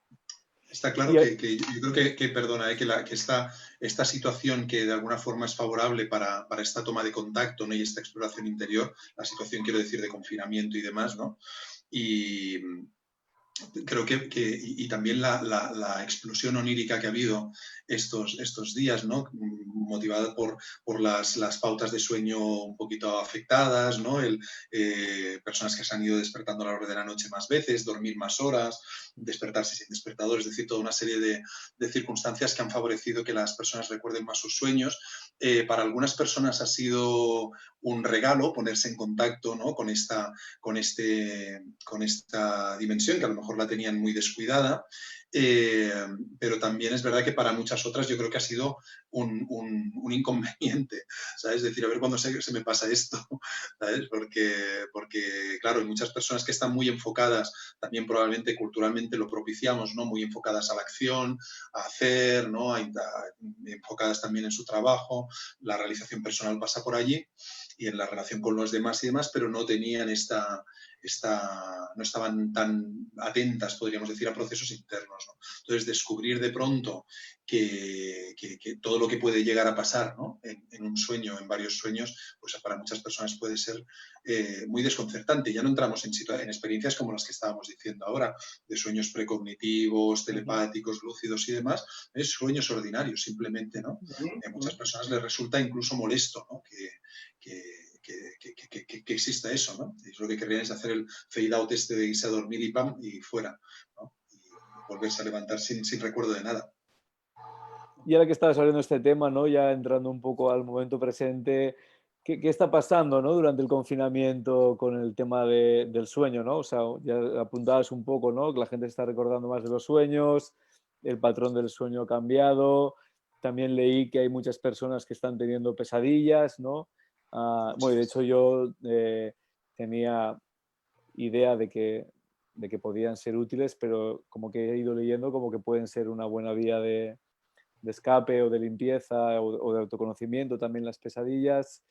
Está claro que yo creo perdona, que esta situación que de alguna forma es favorable para esta toma de contacto, ¿no? Y esta exploración interior, la situación, quiero decir, de confinamiento y demás, ¿no? Y creo y también la explosión onírica que ha habido estos días, ¿no? Motivada por las pautas de sueño un poquito afectadas, ¿no? Personas que se han ido despertando a la hora de la noche más veces, dormir más horas, despertarse sin despertador, es decir, toda una serie de circunstancias que han favorecido que las personas recuerden más sus sueños. Para algunas personas ha sido un regalo ponerse en contacto, ¿no? con esta dimensión que a lo mejor la tenían muy descuidada, pero también es verdad que para muchas otras yo creo que ha sido un inconveniente, ¿sabes? Es decir, a ver cuándo se me pasa esto, ¿sabes? Porque, claro, hay muchas personas que están muy enfocadas, también probablemente culturalmente lo propiciamos, ¿no? Muy enfocadas a la acción, a hacer, ¿no? Enfocadas también en su trabajo, la realización personal pasa por allí y en la relación con los demás y demás, pero no tenían no estaban tan atentas, podríamos decir, a procesos internos, ¿no? Entonces, descubrir de pronto que todo lo que puede llegar a pasar, ¿no? en un sueño, en varios sueños, pues para muchas personas puede ser muy desconcertante. Ya no entramos en experiencias como las que estábamos diciendo ahora, de sueños precognitivos, telepáticos, lúcidos y demás, es sueños ordinarios simplemente, ¿no? A muchas personas les resulta incluso molesto, ¿no? que exista eso, ¿no? Y lo que querrían es hacer el fade out de irse a dormir y pam, y fuera, ¿no? Y volverse a levantar sin recuerdo de nada. Y ahora que estabas hablando de este tema, ¿no? Ya entrando un poco al momento presente, ¿qué está pasando, ¿no? Durante el confinamiento con el tema del sueño, ¿no? O sea, ya apuntabas un poco, ¿no? Que la gente está recordando más de los sueños, el patrón del sueño ha cambiado. También leí que hay muchas personas que están teniendo pesadillas, ¿no? Bueno, de hecho yo tenía idea de que podían ser útiles, pero como que he ido leyendo como que pueden ser una buena vía de escape o de limpieza o de autoconocimiento también las pesadillas,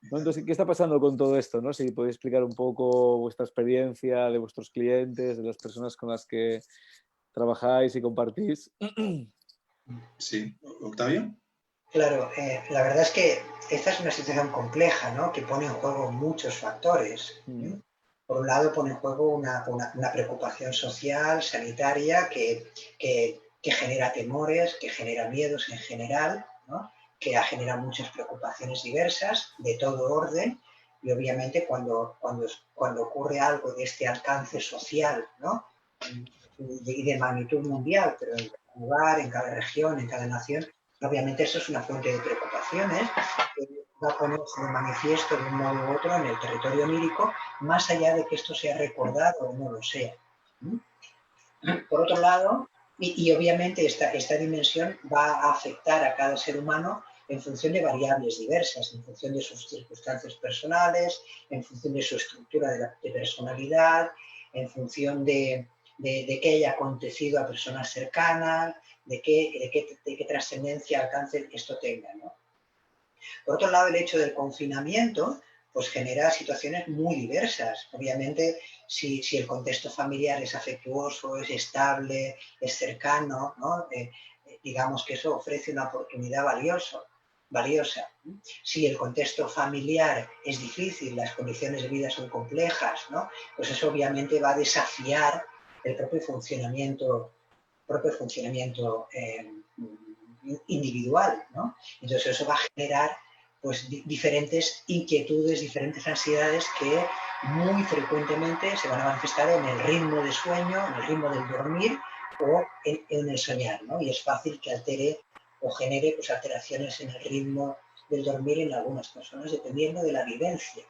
¿no? Entonces, ¿qué está pasando con todo esto, no? Si podéis explicar un poco vuestra experiencia de vuestros clientes, de las personas con las que trabajáis y compartís. Sí, Octavio. Claro, la verdad es que esta es una situación compleja, ¿no? Que pone en juego muchos factores. Por un lado, pone en juego una preocupación social, sanitaria, que genera temores, que genera miedos en general, ¿no? Que genera muchas preocupaciones diversas, de todo orden, y obviamente cuando ocurre algo de este alcance social, ¿no? Y de magnitud mundial, pero en cada lugar, en cada región, en cada nación, obviamente eso es una fuente de preocupaciones que va a ponerse de manifiesto de un modo u otro en el territorio onírico, más allá de que esto sea recordado o no lo sea. Por otro lado, y obviamente esta dimensión va a afectar a cada ser humano en función de variables diversas, en función de sus circunstancias personales, en función de su estructura de personalidad, en función de qué haya acontecido a personas cercanas, de qué trascendencia, alcance esto tenga, ¿no? Por otro lado, el hecho del confinamiento pues genera situaciones muy diversas. Obviamente, si el contexto familiar es afectuoso, es estable, es cercano, ¿no? Digamos que eso ofrece una oportunidad valiosa. Si el contexto familiar es difícil, las condiciones de vida son complejas, ¿no? Pues eso obviamente va a desafiar el propio funcionamiento individual, ¿no? Entonces eso va a generar pues diferentes inquietudes, diferentes ansiedades que muy frecuentemente se van a manifestar en el ritmo de sueño, en el ritmo del dormir o en el soñar, ¿no? Y es fácil que altere o genere pues, alteraciones en el ritmo del dormir en algunas personas, dependiendo de la vivencia.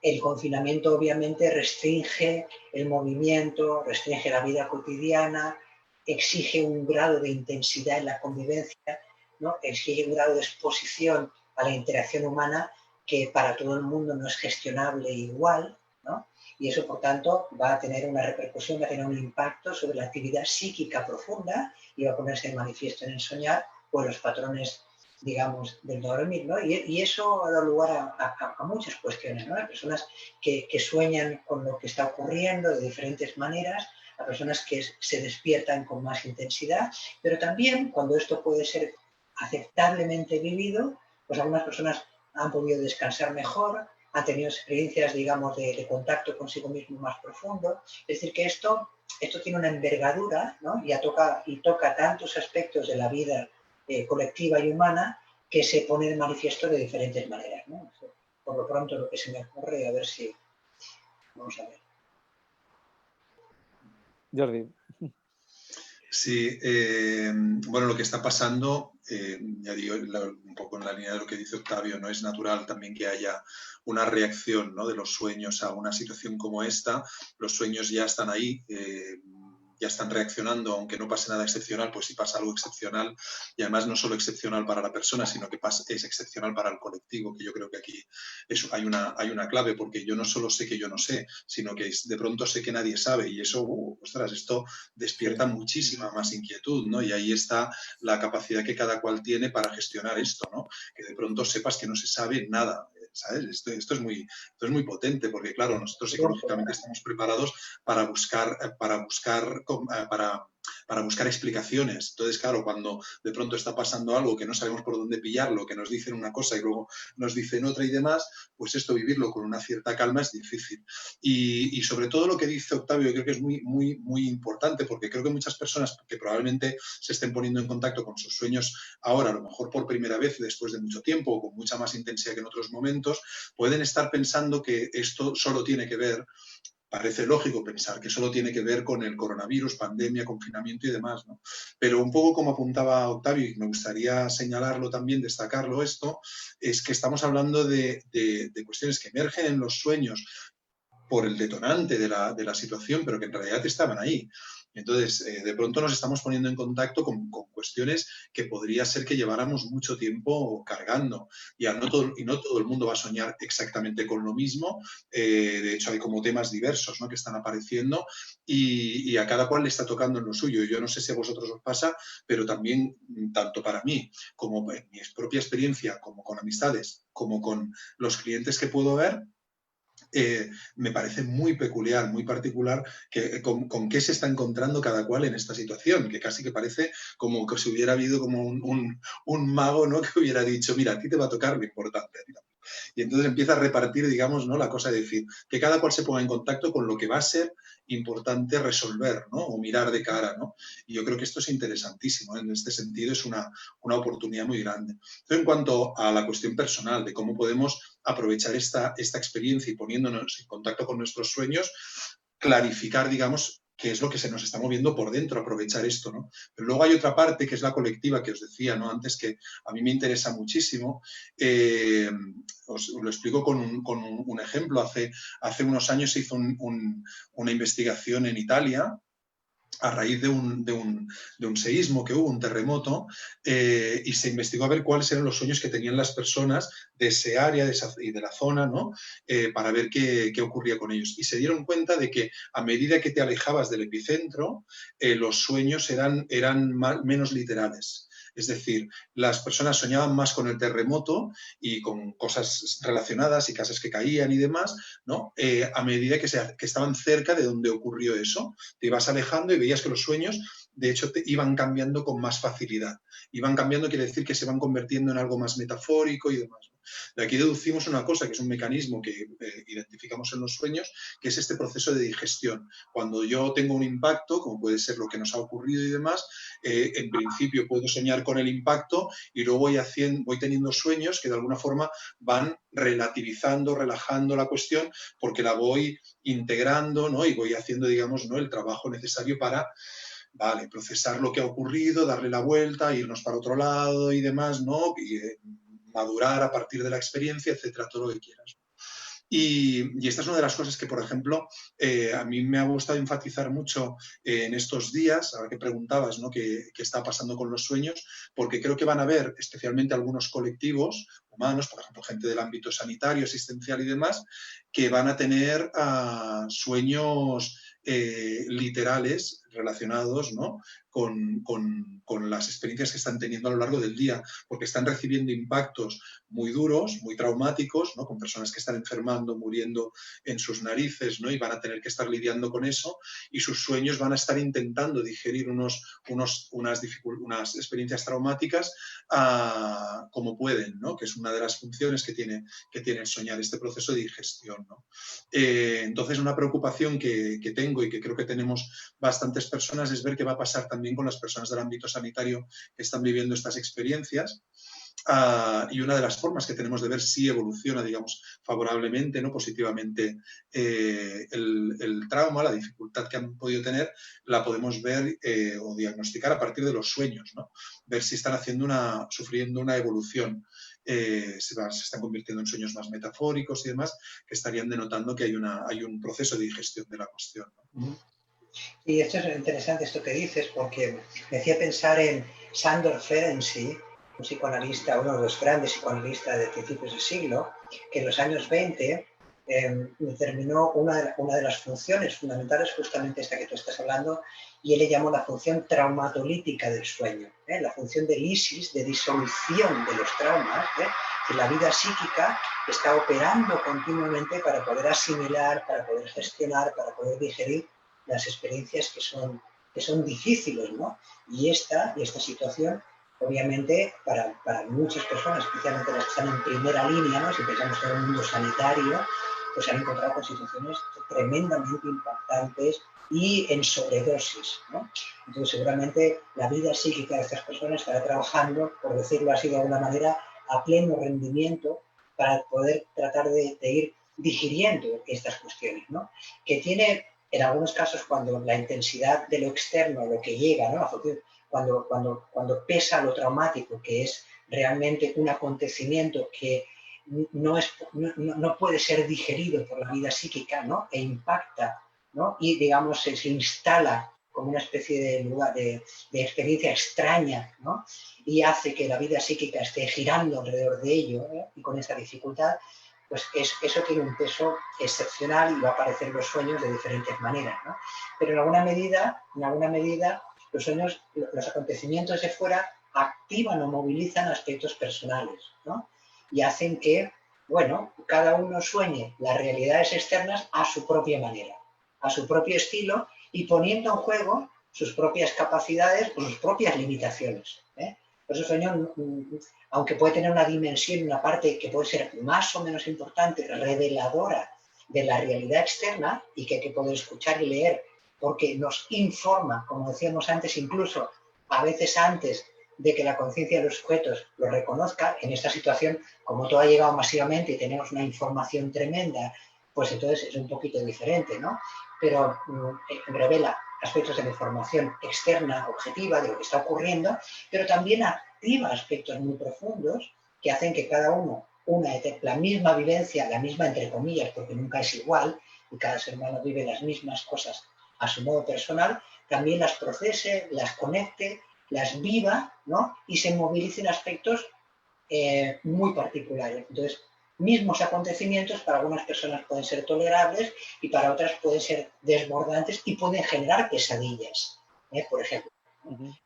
El confinamiento obviamente restringe el movimiento, restringe la vida cotidiana, exige un grado de intensidad en la convivencia, ¿no? Exige un grado de exposición a la interacción humana que para todo el mundo no es gestionable igual, ¿no? Y eso, por tanto, va a tener una repercusión, va a tener un impacto sobre la actividad psíquica profunda y va a ponerse de manifiesto en el soñar o en los patrones, digamos, del dormir, ¿no? Y eso ha dado lugar a muchas cuestiones, ¿no? Hay personas que sueñan con lo que está ocurriendo de diferentes maneras, a personas que se despiertan con más intensidad, pero también cuando esto puede ser aceptablemente vivido, pues algunas personas han podido descansar mejor, han tenido experiencias, digamos, de contacto consigo mismo más profundo. Es decir, que esto tiene una envergadura, ¿no? Y toca tantos aspectos de la vida colectiva y humana que se pone de manifiesto de diferentes maneras, ¿no? Por lo pronto lo que se me ocurre, a ver si... Vamos a ver. Jordi. Sí, bueno, lo que está pasando, ya digo, un poco en la línea de lo que dice Octavio, no es natural también que haya una reacción, ¿no?, de los sueños a una situación como esta. Los sueños ya están ahí, ya están reaccionando, aunque no pase nada excepcional, pues si pasa algo excepcional, y además no solo excepcional para la persona, sino que es excepcional para el colectivo, que yo creo que aquí hay una clave, porque yo no solo sé que yo no sé, sino que de pronto sé que nadie sabe, y eso, ostras, esto despierta muchísima más inquietud, ¿no? Y ahí está la capacidad que cada cual tiene para gestionar esto, ¿no? Que de pronto sepas que no se sabe nada, ¿sabes? Esto es muy potente, porque claro, nosotros psicológicamente estamos preparados para buscar explicaciones. Entonces, claro, cuando de pronto está pasando algo que no sabemos por dónde pillarlo, que nos dicen una cosa y luego nos dicen otra y demás, pues esto vivirlo con una cierta calma es difícil. Y sobre todo lo que dice Octavio, creo que es muy, muy, muy importante, porque creo que muchas personas que probablemente se estén poniendo en contacto con sus sueños ahora, a lo mejor por primera vez después de mucho tiempo o con mucha más intensidad que en otros momentos, pueden estar pensando que esto solo tiene que ver, parece lógico pensar que solo tiene que ver con el coronavirus, pandemia, confinamiento y demás, ¿no? Pero un poco como apuntaba Octavio, y me gustaría señalarlo también, destacarlo esto, es que estamos hablando de cuestiones que emergen en los sueños por el detonante de la situación, pero que en realidad estaban ahí. Entonces, de pronto nos estamos poniendo en contacto con cuestiones que podría ser que lleváramos mucho tiempo cargando. Y no todo el mundo va a soñar exactamente con lo mismo. De hecho, hay como temas diversos, ¿no?, que están apareciendo y a cada cual le está tocando en lo suyo. Yo no sé si a vosotros os pasa, pero también, tanto para mí como en mi propia experiencia, como con amistades, como con los clientes que puedo ver, me parece muy peculiar, muy particular con qué se está encontrando cada cual en esta situación, que casi que parece como que si hubiera habido como un mago, ¿no?, que hubiera dicho, mira, a ti te va a tocar lo importante. Y entonces empieza a repartir, digamos, ¿no?, la cosa de decir, que cada cual se ponga en contacto con lo que va a ser importante resolver, ¿no?, o mirar de cara, ¿no? Y yo creo que esto es interesantísimo, ¿eh? En este sentido es una oportunidad muy grande. Entonces, en cuanto a la cuestión personal de cómo podemos aprovechar esta experiencia y poniéndonos en contacto con nuestros sueños, clarificar, digamos, qué es lo que se nos está moviendo por dentro, aprovechar esto, ¿no? Pero luego hay otra parte, que es la colectiva, que os decía, ¿no?, antes, que a mí me interesa muchísimo. Os lo explico con un ejemplo. Hace unos años se hizo una investigación en Italia a raíz de un seísmo que hubo, un terremoto, y se investigó a ver cuáles eran los sueños que tenían las personas de ese área y de la zona, ¿no?, para ver qué ocurría con ellos. Y se dieron cuenta de que a medida que te alejabas del epicentro, los sueños eran menos literales. Es decir, las personas soñaban más con el terremoto y con cosas relacionadas y casas que caían y demás, ¿no?, a medida que estaban cerca de donde ocurrió eso. Te ibas alejando y veías que los sueños, de hecho, te iban cambiando con más facilidad. Iban cambiando quiere decir que se van convirtiendo en algo más metafórico y demás. De aquí deducimos una cosa, que es un mecanismo que identificamos en los sueños, que es este proceso de digestión. Cuando yo tengo un impacto, como puede ser lo que nos ha ocurrido y demás, en principio puedo soñar con el impacto y luego voy teniendo sueños que de alguna forma van relativizando, relajando la cuestión, porque la voy integrando, ¿no?, y voy haciendo, digamos, ¿no?, el trabajo necesario para, vale, procesar lo que ha ocurrido, darle la vuelta, irnos para otro lado y demás, ¿no?, y madurar a partir de la experiencia, etcétera, todo lo que quieras. Y esta es una de las cosas que, por ejemplo, a mí me ha gustado enfatizar mucho en estos días, ahora que preguntabas, ¿no?, qué está pasando con los sueños, porque creo que van a haber, especialmente algunos colectivos humanos, por ejemplo, gente del ámbito sanitario, asistencial y demás, que van a tener sueños literales relacionados, ¿no?, con las experiencias que están teniendo a lo largo del día, porque están recibiendo impactos muy duros, muy traumáticos, ¿no?, con personas que están enfermando, muriendo en sus narices, ¿no?, y van a tener que estar lidiando con eso, y sus sueños van a estar intentando digerir unas experiencias traumáticas como pueden, ¿no?, que es una de las funciones que tiene el soñar, este proceso de digestión, ¿no? Entonces, una preocupación que tengo y que creo que tenemos bastantes personas es ver qué va a pasar también con las personas del ámbito sanitario que están viviendo estas experiencias. Y una de las formas que tenemos de ver si evoluciona, digamos, favorablemente, ¿no?, positivamente, el trauma, la dificultad que han podido tener, la podemos ver o diagnosticar a partir de los sueños, ¿no? Ver si están sufriendo una evolución. Se están convirtiendo en sueños más metafóricos y demás, que estarían denotando que hay un proceso de digestión de la cuestión, ¿no? Y esto es interesante esto que dices, porque me hacía pensar en Sándor Ferenczi, un psicoanalista, uno de los grandes psicoanalistas de principios del siglo, que en los años 20 determinó una de las funciones fundamentales, justamente esta que tú estás hablando, y él le llamó la función traumatolítica del sueño, la función de lisis, de disolución de los traumas, que la vida psíquica está operando continuamente para poder asimilar, para poder gestionar, para poder digerir las experiencias que son difíciles, ¿no? Y esta situación, obviamente, para muchas personas, especialmente las que están en primera línea, ¿no?, si pensamos en el mundo sanitario, pues se han encontrado con situaciones tremendamente impactantes y en sobredosis, ¿no? Entonces, seguramente la vida psíquica de estas personas estará trabajando, por decirlo así de alguna manera, a pleno rendimiento para poder tratar de ir digiriendo estas cuestiones, ¿no? Que tiene, en algunos casos, cuando la intensidad de lo externo, lo que llega, ¿no?, cuando pesa lo traumático, que es realmente un acontecimiento que no puede ser digerido por la vida psíquica, ¿no?, e impacta, ¿no?, y, digamos, se instala como una especie de lugar de experiencia extraña, ¿no? Y hace que la vida psíquica esté girando alrededor de ello, y con esa dificultad, pues eso tiene un peso excepcional y va a aparecer en los sueños de diferentes maneras, ¿no? Pero en alguna medida, los sueños, los acontecimientos de fuera activan o movilizan aspectos personales, ¿no? Y hacen que, bueno, cada uno sueñe las realidades externas a su propia manera, a su propio estilo, y poniendo en juego sus propias capacidades o sus propias limitaciones. Por eso el sueño, aunque puede tener una dimensión, una parte que puede ser más o menos importante, reveladora de la realidad externa y que hay que poder escuchar y leer porque nos informa, como decíamos antes, incluso a veces antes de que la conciencia de los sujetos lo reconozca. En esta situación, como todo ha llegado masivamente y tenemos una información tremenda, pues entonces es un poquito diferente, ¿no? Pero revela aspectos de la información externa, objetiva, de lo que está ocurriendo, pero también activa aspectos muy profundos que hacen que cada uno, la misma vivencia, la misma entre comillas, porque nunca es igual, y cada ser humano vive las mismas cosas a su modo personal, también las procese, las conecte, las viva, ¿no? Y se movilicen aspectos muy particulares. Entonces, mismos acontecimientos para algunas personas pueden ser tolerables y para otras pueden ser desbordantes y pueden generar pesadillas, por ejemplo.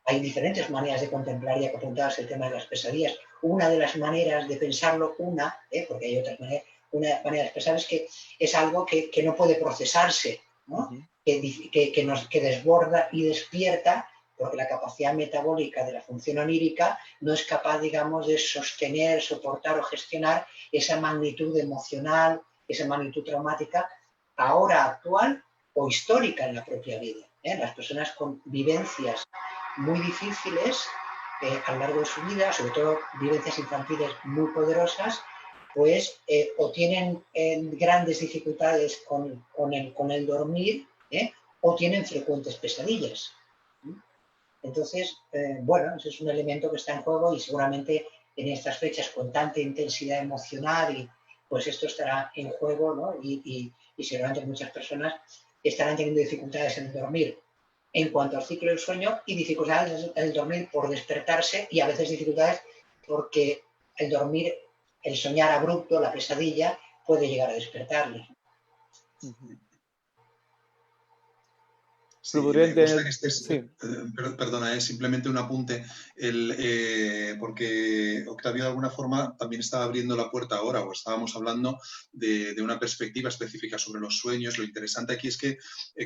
Hay diferentes maneras de contemplar, ya que apuntabas el tema de las pesadillas. Una de las maneras de pensarlo, porque hay otras maneras, una manera de expresar es que es algo que no puede procesarse, ¿no? Que desborda y despierta, porque la capacidad metabólica de la función onírica no es capaz, digamos, de sostener, soportar o gestionar esa magnitud emocional, esa magnitud traumática, ahora actual o histórica en la propia vida. Las personas con vivencias muy difíciles a lo largo de su vida, sobre todo vivencias infantiles muy poderosas, pues o tienen grandes dificultades con el dormir, o tienen frecuentes pesadillas. Entonces, bueno, ese es un elemento que está en juego y seguramente en estas fechas con tanta intensidad emocional, pues esto estará en juego, ¿no? Y seguramente muchas personas estarán teniendo dificultades en dormir en cuanto al ciclo del sueño y dificultades en el dormir por despertarse y a veces dificultades porque el dormir, el soñar abrupto, la pesadilla, puede llegar a despertarles. Sí, me gusta que estés... Sí. Perdona, simplemente un apunte, porque Octavio de alguna forma también estaba abriendo la puerta ahora, o estábamos hablando de una perspectiva específica sobre los sueños. Lo interesante aquí es que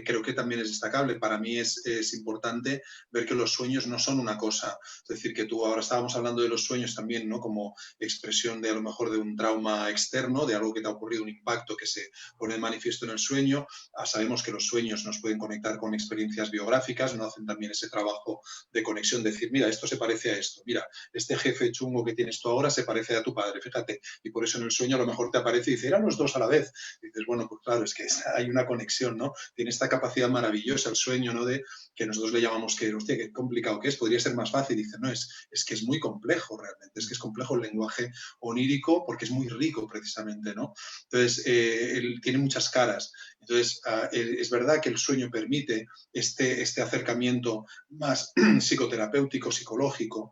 creo que también es destacable. Para mí es importante ver que los sueños no son una cosa. Es decir, que tú ahora estábamos hablando de los sueños también, ¿no? Como expresión de a lo mejor de un trauma externo, de algo que te ha ocurrido, un impacto que se pone de manifiesto en el sueño. Sabemos que los sueños nos pueden conectar con experiencias biográficas, no hacen también ese trabajo de conexión, decir, mira, esto se parece a esto, mira, este jefe chungo que tienes tú ahora se parece a tu padre, fíjate, y por eso en el sueño a lo mejor te aparece y dice, eran los dos a la vez. Y dices, bueno, pues claro, es que hay una conexión, ¿no? Tiene esta capacidad maravillosa el sueño, ¿no? De que nosotros le llamamos que, hostia, qué complicado que es, podría ser más fácil. Y dice, no, es que es muy complejo realmente, es que es complejo el lenguaje onírico porque es muy rico precisamente, ¿no? Entonces, tiene muchas caras. Entonces, es verdad que el sueño permite este acercamiento más psicoterapéutico, psicológico,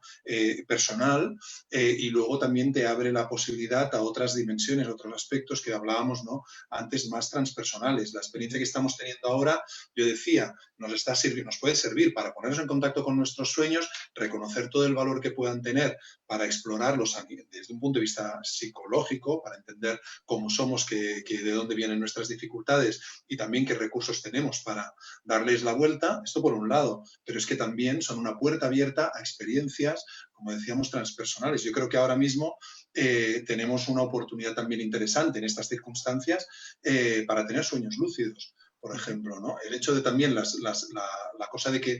personal, y luego también te abre la posibilidad a otras dimensiones, otros aspectos que hablábamos, ¿no? Antes, más transpersonales. La experiencia que estamos teniendo ahora, yo decía, nos puede servir para ponernos en contacto con nuestros sueños, reconocer todo el valor que puedan tener para explorarlos desde un punto de vista psicológico, para entender cómo somos, que de dónde vienen nuestras dificultades y también qué recursos tenemos para darles la vuelta. Esto por un lado, pero es que también son una puerta abierta a experiencias, como decíamos, transpersonales. Yo creo que ahora mismo tenemos una oportunidad también interesante en estas circunstancias para tener sueños lúcidos, por ejemplo, ¿no? El hecho de también la cosa de que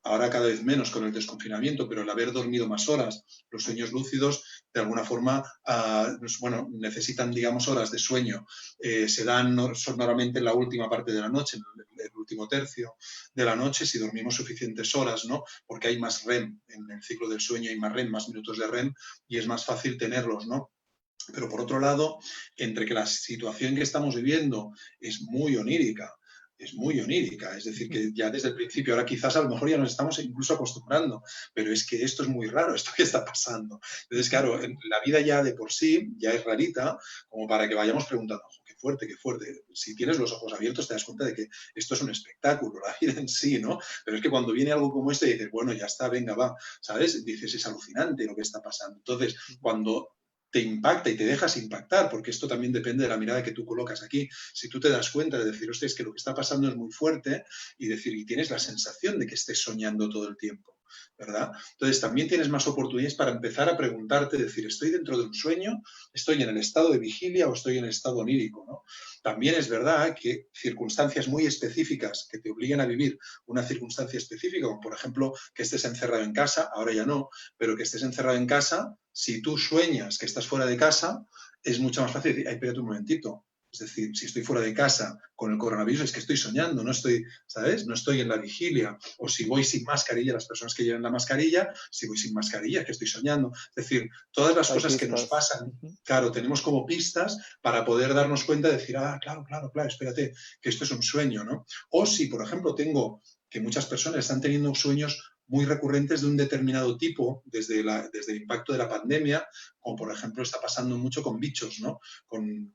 ahora cada vez menos con el desconfinamiento, pero el haber dormido más horas, los sueños lúcidos, de alguna forma, pues, bueno, necesitan, digamos, horas de sueño. Son normalmente en la última parte de la noche, en el último tercio de la noche, si dormimos suficientes horas, ¿no? Porque hay más REM, en el ciclo del sueño hay más REM, más minutos de REM, y es más fácil tenerlos, ¿no? Pero por otro lado, entre que la situación que estamos viviendo es muy onírica, es muy onírica, es decir, que ya desde el principio, ahora quizás a lo mejor ya nos estamos incluso acostumbrando, pero es que esto es muy raro, esto que está pasando. Entonces, claro, la vida ya de por sí ya es rarita, como para que vayamos preguntando, oh, qué fuerte, qué fuerte. Si tienes los ojos abiertos te das cuenta de que esto es un espectáculo, la vida en sí, ¿no? Pero es que cuando viene algo como este dices, bueno, ya está, venga, va, ¿sabes? Dices, es alucinante lo que está pasando. Entonces, cuando te impacta y te dejas impactar, porque esto también depende de la mirada que tú colocas aquí. Si tú te das cuenta de decir, hostia, es que lo que está pasando es muy fuerte, y decir, y tienes la sensación de que estés soñando todo el tiempo, ¿verdad? Entonces también tienes más oportunidades para empezar a preguntarte, decir, ¿estoy dentro de un sueño? ¿Estoy en el estado de vigilia o estoy en el estado onírico, ¿no? También es verdad que circunstancias muy específicas que te obliguen a vivir una circunstancia específica, como por ejemplo que estés encerrado en casa, ahora ya no, pero que estés encerrado en casa, si tú sueñas que estás fuera de casa, es mucho más fácil decir, ay, espérate un momentito. Es decir, si estoy fuera de casa con el coronavirus es que estoy soñando, no estoy, ¿sabes? No estoy en la vigilia. O si voy sin mascarilla, las personas que llevan la mascarilla, si voy sin mascarilla es que estoy soñando. Es decir, todas las cosas que nos pasan, claro, tenemos como pistas para poder darnos cuenta de decir, ah, claro, espérate, que esto es un sueño, ¿no? O si, por ejemplo, tengo que muchas personas están teniendo sueños muy recurrentes de un determinado tipo desde el impacto de la pandemia, como por ejemplo está pasando mucho con bichos, ¿no? Con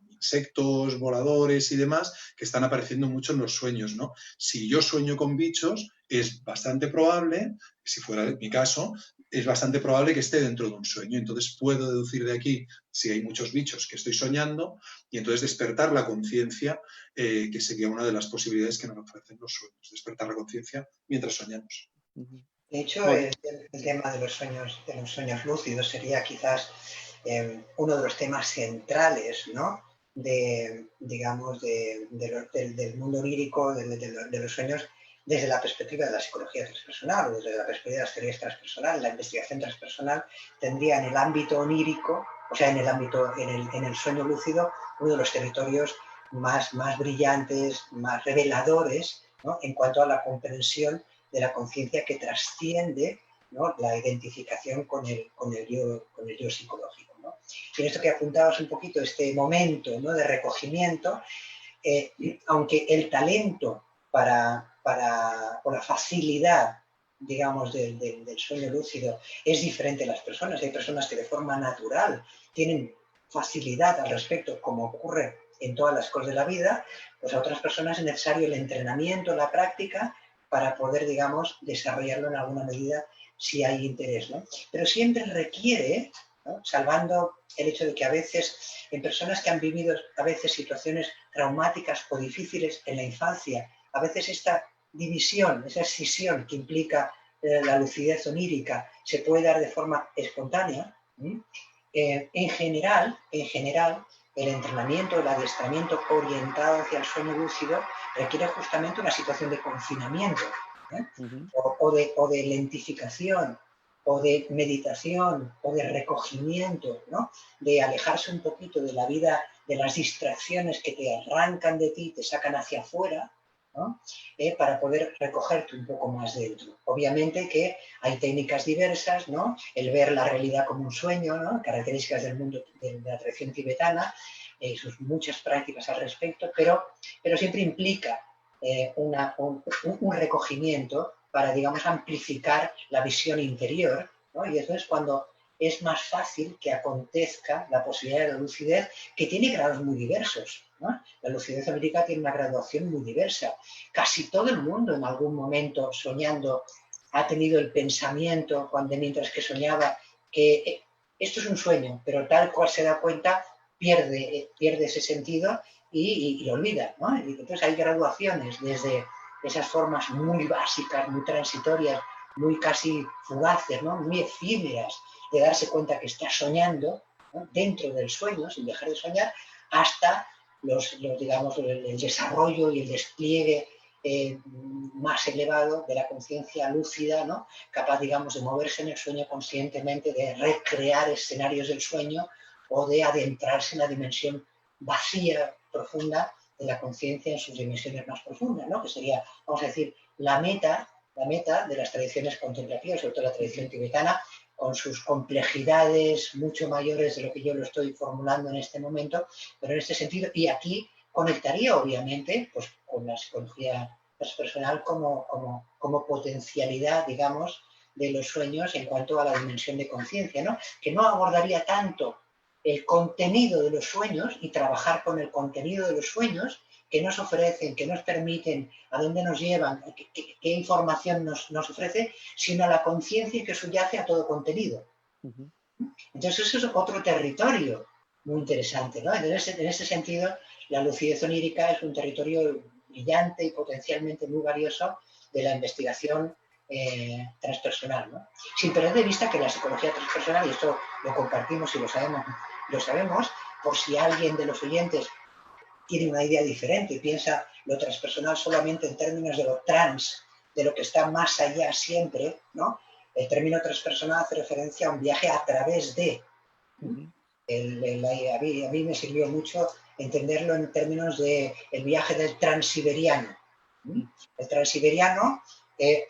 insectos, voladores y demás, que están apareciendo mucho en los sueños, ¿no? Si yo sueño con bichos, es bastante probable, si fuera mi caso, es bastante probable que esté dentro de un sueño. Entonces puedo deducir de aquí si hay muchos bichos que estoy soñando y entonces despertar la conciencia, que sería una de las posibilidades que nos ofrecen los sueños, despertar la conciencia mientras soñamos. De hecho, el tema de los sueños lúcidos sería quizás uno de los temas centrales, ¿no? Digamos, del mundo onírico, de los sueños, desde la perspectiva de la psicología transpersonal, o desde la perspectiva de las teorías transpersonales. La investigación transpersonal tendría en el ámbito onírico, o sea, en el sueño lúcido, uno de los territorios más brillantes, más reveladores, ¿no? En cuanto a la comprensión de la conciencia que trasciende, ¿no? La identificación con el yo psicológico, ¿no? Y en esto que apuntabas un poquito, este momento, ¿no? De recogimiento, aunque el talento o la facilidad, digamos, del sueño lúcido es diferente en las personas. Hay personas que de forma natural tienen facilidad al respecto, como ocurre en todas las cosas de la vida, pues a otras personas es necesario el entrenamiento, la práctica, para poder, digamos, desarrollarlo en alguna medida si hay interés, ¿no? Pero siempre requiere, ¿no? Salvando el hecho de que a veces, en personas que han vivido a veces situaciones traumáticas o difíciles en la infancia, a veces esta división, esa escisión que implica la lucidez onírica se puede dar de forma espontánea. En general, el entrenamiento, el adiestramiento orientado hacia el sueño lúcido requiere justamente una situación de confinamiento, o de lentificación, o de meditación, o de recogimiento, ¿no? De alejarse un poquito de la vida, de las distracciones que te arrancan de ti, te sacan hacia afuera, ¿no? Para poder recogerte un poco más dentro. Obviamente que hay técnicas diversas, ¿no? El ver la realidad como un sueño, ¿no? Características del mundo de la tradición tibetana, sus muchas prácticas al respecto, pero siempre implica un recogimiento para, digamos, amplificar la visión interior, ¿no? Y eso es cuando es más fácil que acontezca la posibilidad de la lucidez, que tiene grados muy diversos, ¿no? La lucidez onírica tiene una graduación muy diversa. Casi todo el mundo en algún momento soñando ha tenido el pensamiento, mientras que soñaba, que esto es un sueño, pero tal cual se da cuenta, pierde ese sentido y lo olvida, ¿no? Y entonces hay graduaciones desde esas formas muy básicas, muy transitorias, muy casi fugaces, ¿no? Muy efímeras, de darse cuenta que está soñando, ¿no? Dentro del sueño, sin dejar de soñar, hasta digamos, el desarrollo y el despliegue más elevado de la conciencia lúcida, ¿no? Capaz, digamos, de moverse en el sueño conscientemente, de recrear escenarios del sueño o de adentrarse en la dimensión vacía, profunda de la conciencia en sus dimensiones más profundas, ¿no? Que sería, vamos a decir, la meta de las tradiciones contemplativas, sobre todo la tradición tibetana, con sus complejidades mucho mayores de lo que yo lo estoy formulando en este momento, pero en este sentido, y aquí conectaría obviamente pues, con la psicología transpersonal como potencialidad, digamos, de los sueños en cuanto a la dimensión de conciencia, ¿no? Que no abordaría tanto el contenido de los sueños y trabajar con el contenido de los sueños que nos ofrecen, que nos permiten, a dónde nos llevan, qué información nos ofrece, sino a la conciencia que subyace a todo contenido. Entonces eso es otro territorio muy interesante, ¿no? En ese sentido, la lucidez onírica es un territorio brillante y potencialmente muy valioso de la investigación transpersonal, ¿no? Sin perder de vista que la psicología transpersonal, y esto lo compartimos y lo sabemos, por si alguien de los oyentes tiene una idea diferente y piensa lo transpersonal solamente en términos de lo trans, de lo que está más allá siempre, ¿no? El término transpersonal hace referencia a un viaje a través de. A mí me sirvió mucho entenderlo en términos del viaje del transiberiano. El transiberiano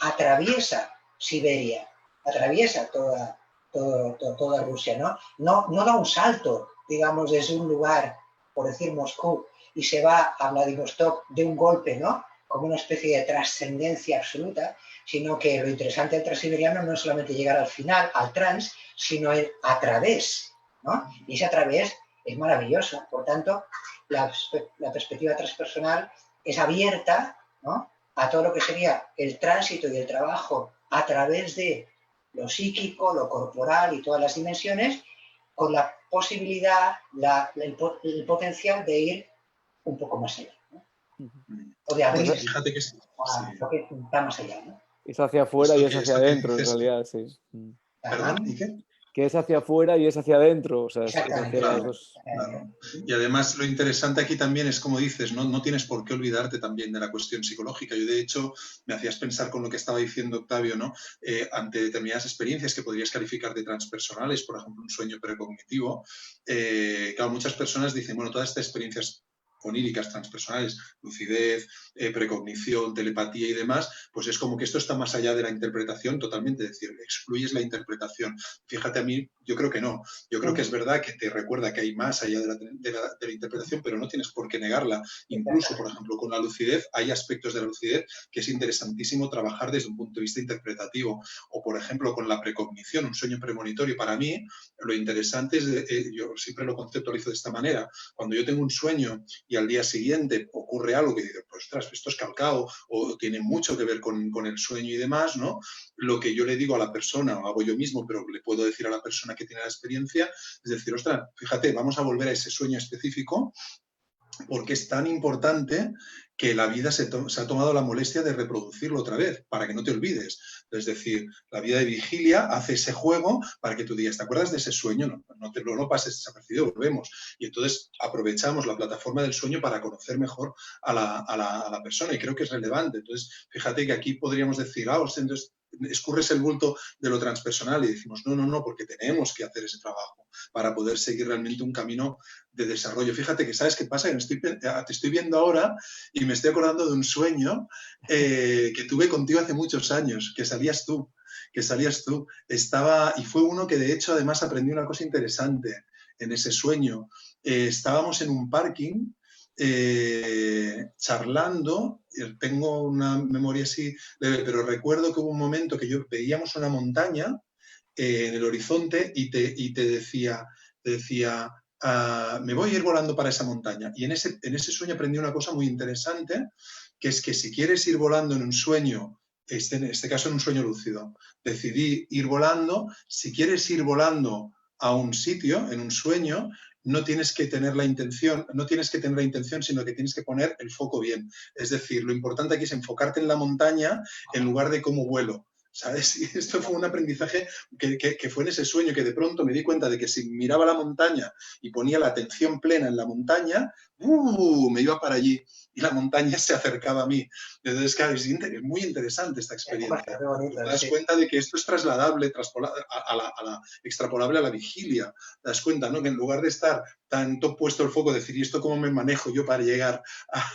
atraviesa Siberia, atraviesa toda Rusia, ¿no? No da un salto, digamos, desde un lugar, por decir Moscú, y se va a Vladivostok de un golpe, ¿no? Como una especie de trascendencia absoluta, sino que lo interesante del transiberiano no es solamente llegar al final, al trans, sino el a través, ¿no? Y ese a través es maravilloso. Por tanto, la perspectiva transpersonal es abierta, ¿no?, a todo lo que sería el tránsito y el trabajo a través de lo psíquico, lo corporal y todas las dimensiones, con la posibilidad, el potencial de ir un poco más allá, ¿no? O de abrir, fíjate que sí. Lo que está más allá, ¿no? Es hacia afuera y es hacia adentro, en realidad, sí. ¿Perdón? ¿Y qué? Que es hacia afuera y es hacia adentro, o sea, es hacia Claro, las dos. claro. Y además lo interesante aquí también es, como dices, no tienes por qué olvidarte también de la cuestión psicológica. Yo, de hecho, me hacías pensar con lo que estaba diciendo Octavio, ¿no? Ante determinadas experiencias que podrías calificar de transpersonales, por ejemplo, un sueño precognitivo, claro, muchas personas dicen, bueno, todas estas experiencias oníricas, transpersonales, lucidez, precognición, telepatía y demás, pues es como que esto está más allá de la interpretación totalmente, es decir, excluyes la interpretación. Fíjate, a mí, yo creo que no. Yo creo que es verdad que te recuerda que hay más allá de la interpretación, pero no tienes por qué negarla. Incluso, por ejemplo, con la lucidez, hay aspectos de la lucidez que es interesantísimo trabajar desde un punto de vista interpretativo. O, por ejemplo, con la precognición, un sueño premonitorio. Para mí, lo interesante es, yo siempre lo conceptualizo de esta manera, cuando yo tengo un sueño y al día siguiente ocurre algo que dice, pues ostras, esto es calcado o tiene mucho que ver con el sueño y demás, ¿no? Lo que yo le digo a la persona, o hago yo mismo, pero le puedo decir a la persona que tiene la experiencia, es decir, ostras, fíjate, vamos a volver a ese sueño específico porque es tan importante que la vida se ha tomado la molestia de reproducirlo otra vez, para que no te olvides. Es decir, la vida de vigilia hace ese juego para que tú digas, ¿te acuerdas de ese sueño? No pases desapercibido, volvemos. Y entonces aprovechamos la plataforma del sueño para conocer mejor a la persona, y creo que es relevante. Entonces, fíjate que aquí podríamos decir, entonces escurres el bulto de lo transpersonal y decimos, no, porque tenemos que hacer ese trabajo para poder seguir realmente un camino de desarrollo. Fíjate que, ¿sabes qué pasa? Te estoy viendo ahora y me estoy acordando de un sueño que tuve contigo hace muchos años, que salías tú. Y fue uno que, de hecho, además aprendí una cosa interesante en ese sueño. Estábamos en un parking charlando, tengo una memoria así leve, pero recuerdo que hubo un momento que veíamos una montaña en el horizonte y te decía, me voy a ir volando para esa montaña. Y en ese sueño aprendí una cosa muy interesante, que es que si quieres ir volando en un sueño, en este caso en un sueño lúcido, decidí ir volando. Si quieres ir volando a un sitio, en un sueño, no tienes que tener la intención, sino que tienes que poner el foco bien. Es decir, lo importante aquí es enfocarte en la montaña en lugar de cómo vuelo, ¿sabes? Y esto fue un aprendizaje que fue en ese sueño, que de pronto me di cuenta de que si miraba la montaña y ponía la atención plena en la montaña, me iba para allí. y la montaña se acercaba a mí. Entonces, claro, es muy interesante esta experiencia. Bonito, te das cuenta de que esto es trasladable, extrapolable a la vigilia. Te das cuenta, ¿no? Que en lugar de estar tanto puesto el foco, decir, ¿y esto cómo me manejo yo para llegar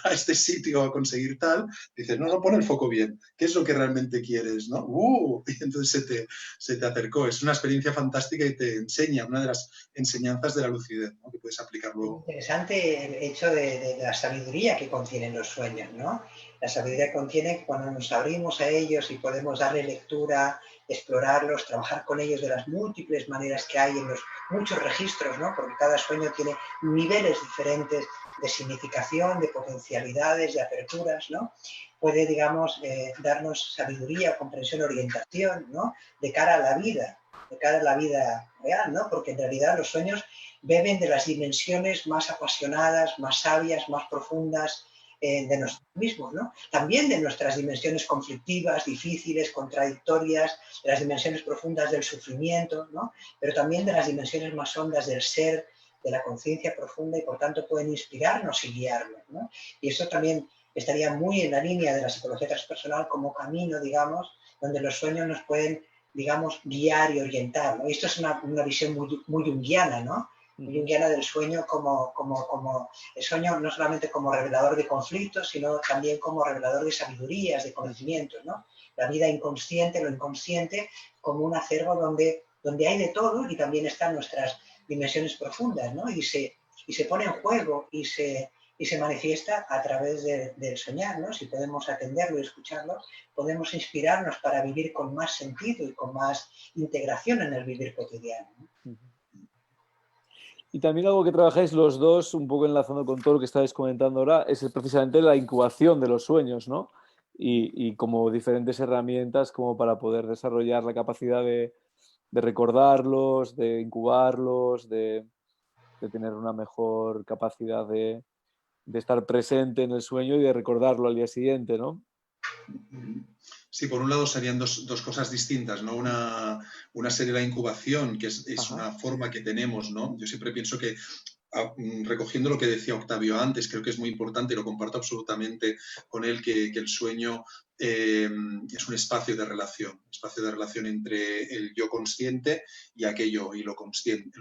a este sitio a conseguir tal? Dices, no, pon el foco bien. ¿Qué es lo que realmente quieres, no? Y entonces se te acercó. Es una experiencia fantástica y te enseña, una de las enseñanzas de la lucidez, ¿no? Que puedes aplicar luego. Interesante el hecho de la sabiduría que contienen los sueños, ¿no? La sabiduría que contiene cuando nos abrimos a ellos y podemos darle lectura, explorarlos, trabajar con ellos de las múltiples maneras que hay en los muchos registros, ¿no? Porque cada sueño tiene niveles diferentes de significación, de potencialidades, de aperturas, ¿no? Puede, digamos, darnos sabiduría, comprensión, orientación, ¿no? De cara a la vida real, ¿no? Porque en realidad los sueños beben de las dimensiones más apasionadas, más sabias, más profundas de nosotros mismos, ¿no? También de nuestras dimensiones conflictivas, difíciles, contradictorias, de las dimensiones profundas del sufrimiento, ¿no? Pero también de las dimensiones más hondas del ser, de la conciencia profunda y por tanto pueden inspirarnos y guiarnos, ¿no? Y eso también estaría muy en la línea de la psicología transpersonal como camino, digamos, donde los sueños nos pueden, digamos, guiar y orientar, ¿no? Y esto es una visión muy junguiana, ¿no? Muy junguiana del sueño como el sueño no solamente como revelador de conflictos, sino también como revelador de sabidurías, de conocimientos, ¿no? La vida inconsciente, lo inconsciente, como un acervo donde hay de todo y también están nuestras dimensiones profundas, ¿no? Y se pone en juego y se manifiesta a través del soñar, ¿no? Si podemos atenderlo y escucharlo, podemos inspirarnos para vivir con más sentido y con más integración en el vivir cotidiano, ¿no? Y también algo que trabajáis los dos, un poco enlazando con todo lo que estáis comentando ahora, es precisamente la incubación de los sueños, ¿no? Y como diferentes herramientas como para poder desarrollar la capacidad de recordarlos, de incubarlos, de tener una mejor capacidad de estar presente en el sueño y de recordarlo al día siguiente, ¿no? Sí, por un lado serían dos cosas distintas, ¿no? Una sería la incubación, que es una forma que tenemos, ¿no? Yo siempre pienso que, recogiendo lo que decía Octavio antes, creo que es muy importante y lo comparto absolutamente con él, que el sueño es un espacio de relación entre el yo consciente y aquello y lo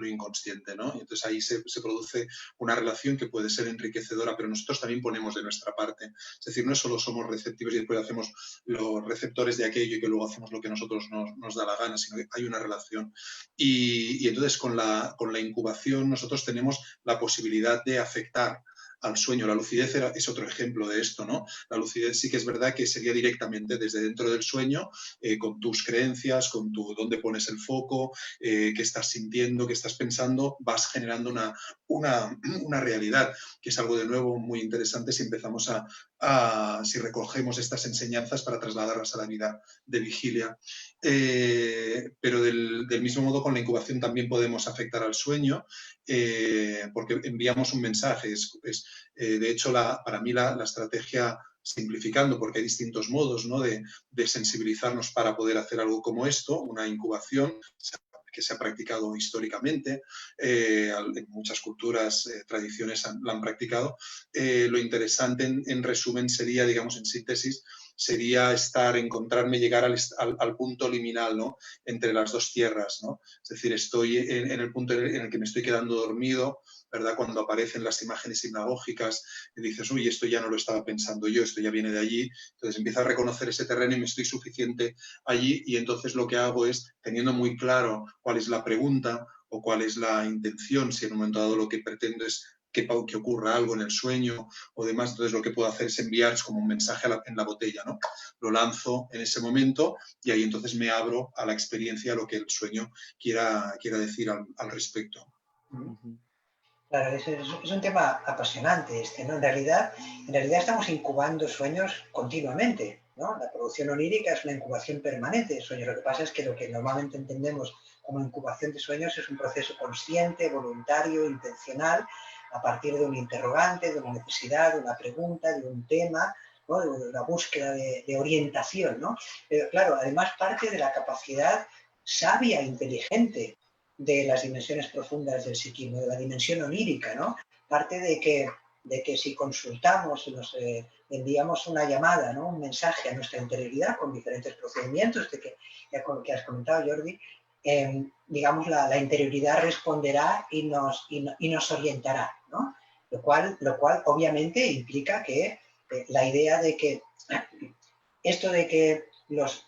inconsciente, ¿no? Y entonces ahí se produce una relación que puede ser enriquecedora, pero nosotros también ponemos de nuestra parte. Es decir, no solo somos receptivos y después hacemos los receptores de aquello y que luego hacemos lo que a nosotros nos da la gana, sino que hay una relación. Y entonces con la incubación nosotros tenemos la posibilidad de afectar al sueño. La lucidez es otro ejemplo de esto, ¿no? La lucidez sí que es verdad que sería directamente desde dentro del sueño, con tus creencias, con dónde pones el foco, qué estás sintiendo, qué estás pensando, vas generando una realidad, que es algo de nuevo muy interesante si empezamos si recogemos estas enseñanzas para trasladarlas a la vida de vigilia. Pero del mismo modo con la incubación también podemos afectar al sueño, porque enviamos un mensaje. De hecho, para mí la estrategia, simplificando, porque hay distintos modos, ¿no? de sensibilizarnos para poder hacer algo como esto, una incubación que se ha practicado históricamente, en muchas culturas, tradiciones la han practicado. Lo interesante en resumen sería, digamos en síntesis, sería encontrarme, llegar al punto liminal, ¿no? Entre las dos tierras, ¿no? Es decir, estoy en el punto en el que me estoy quedando dormido, ¿verdad? Cuando aparecen las imágenes hipnagógicas y dices, uy, esto ya no lo estaba pensando yo, esto ya viene de allí. Entonces empiezo a reconocer ese terreno y me estoy suficiente allí, y entonces lo que hago es, teniendo muy claro cuál es la pregunta o cuál es la intención, si en un momento dado lo que pretendo es que ocurra algo en el sueño o demás, entonces lo que puedo hacer es enviar como un mensaje en la botella, ¿no? Lo lanzo en ese momento y ahí entonces me abro a la experiencia, a lo que el sueño quiera decir al respecto. Claro, es un tema apasionante ¿no? En realidad estamos incubando sueños continuamente, ¿no? La producción onírica es una incubación permanente de sueños. Lo que pasa es que lo que normalmente entendemos como incubación de sueños es un proceso consciente, voluntario, intencional, a partir de un interrogante, de una necesidad, de una pregunta, de un tema, ¿no? De una búsqueda de orientación, ¿no? Pero claro, además parte de la capacidad sabia, inteligente, de las dimensiones profundas del psiquismo, de la dimensión onírica, ¿no? Parte de que de que si consultamos, nos enviamos una llamada, ¿no? Un mensaje a nuestra interioridad con diferentes procedimientos que has comentado, Jordi, digamos, la interioridad responderá y nos orientará, ¿no? Lo cual obviamente implica que la idea de que esto de que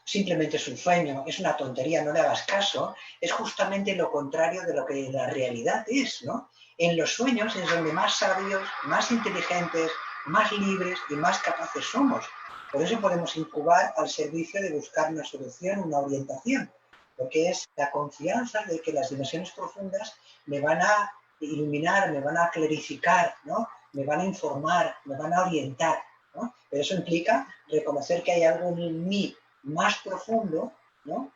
simplemente es un sueño, es una tontería, no le hagas caso, es justamente lo contrario de lo que la realidad es, ¿no? En los sueños es donde más sabios, más inteligentes, más libres y más capaces somos. Por eso podemos incubar al servicio de buscar una solución, una orientación, porque es la confianza de que las dimensiones profundas me van a iluminar, me van a clarificar, ¿no? Me van a informar, me van a orientar, ¿no? Pero eso implica reconocer que hay algo en mí más profundo, ¿no?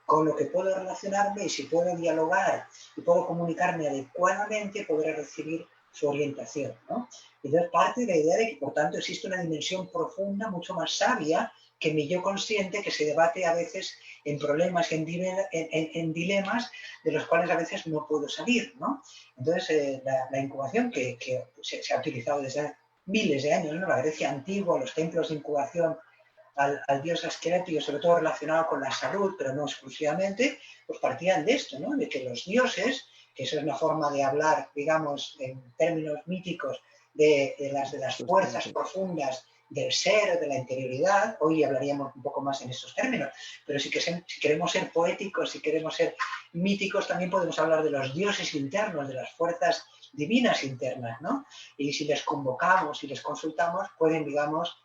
Con lo que puedo relacionarme, y si puedo dialogar y puedo comunicarme adecuadamente, podré recibir su orientación, ¿no? Y entonces parte de la idea de que, por tanto, existe una dimensión profunda, mucho más sabia, que mi yo consciente, que se debate a veces en problemas, en dilemas, de los cuales a veces no puedo salir, ¿no? Entonces, la incubación que se ha utilizado desde miles de años, ¿no? La Grecia antigua, los templos de incubación al dios Asclepio, sobre todo relacionado con la salud, pero no exclusivamente, pues partían de esto, ¿no? De que los dioses, que eso es una forma de hablar, digamos, en términos míticos, de las fuerzas profundas del ser o de la interioridad, hoy hablaríamos un poco más en estos términos, pero si queremos ser poéticos, si queremos ser míticos, también podemos hablar de los dioses internos, de las fuerzas divinas internas, ¿no? Y si les convocamos y les consultamos, pueden, digamos,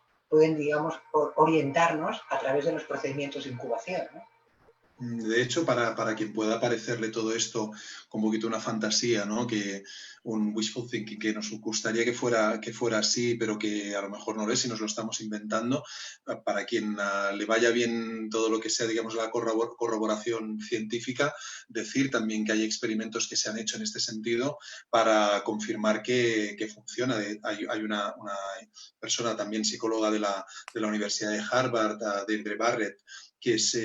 orientarnos a través de los procedimientos de incubación, ¿no? De hecho, para quien pueda parecerle todo esto como un poquito una fantasía, ¿no? Que un wishful thinking, que nos gustaría que fuera así, pero que a lo mejor no lo es y nos lo estamos inventando, para quien le vaya bien todo lo que sea, digamos, la corroboración científica, decir también que hay experimentos que se han hecho en este sentido para confirmar que funciona. Hay una persona también psicóloga de la Universidad de Harvard, Deirdre Barrett, que es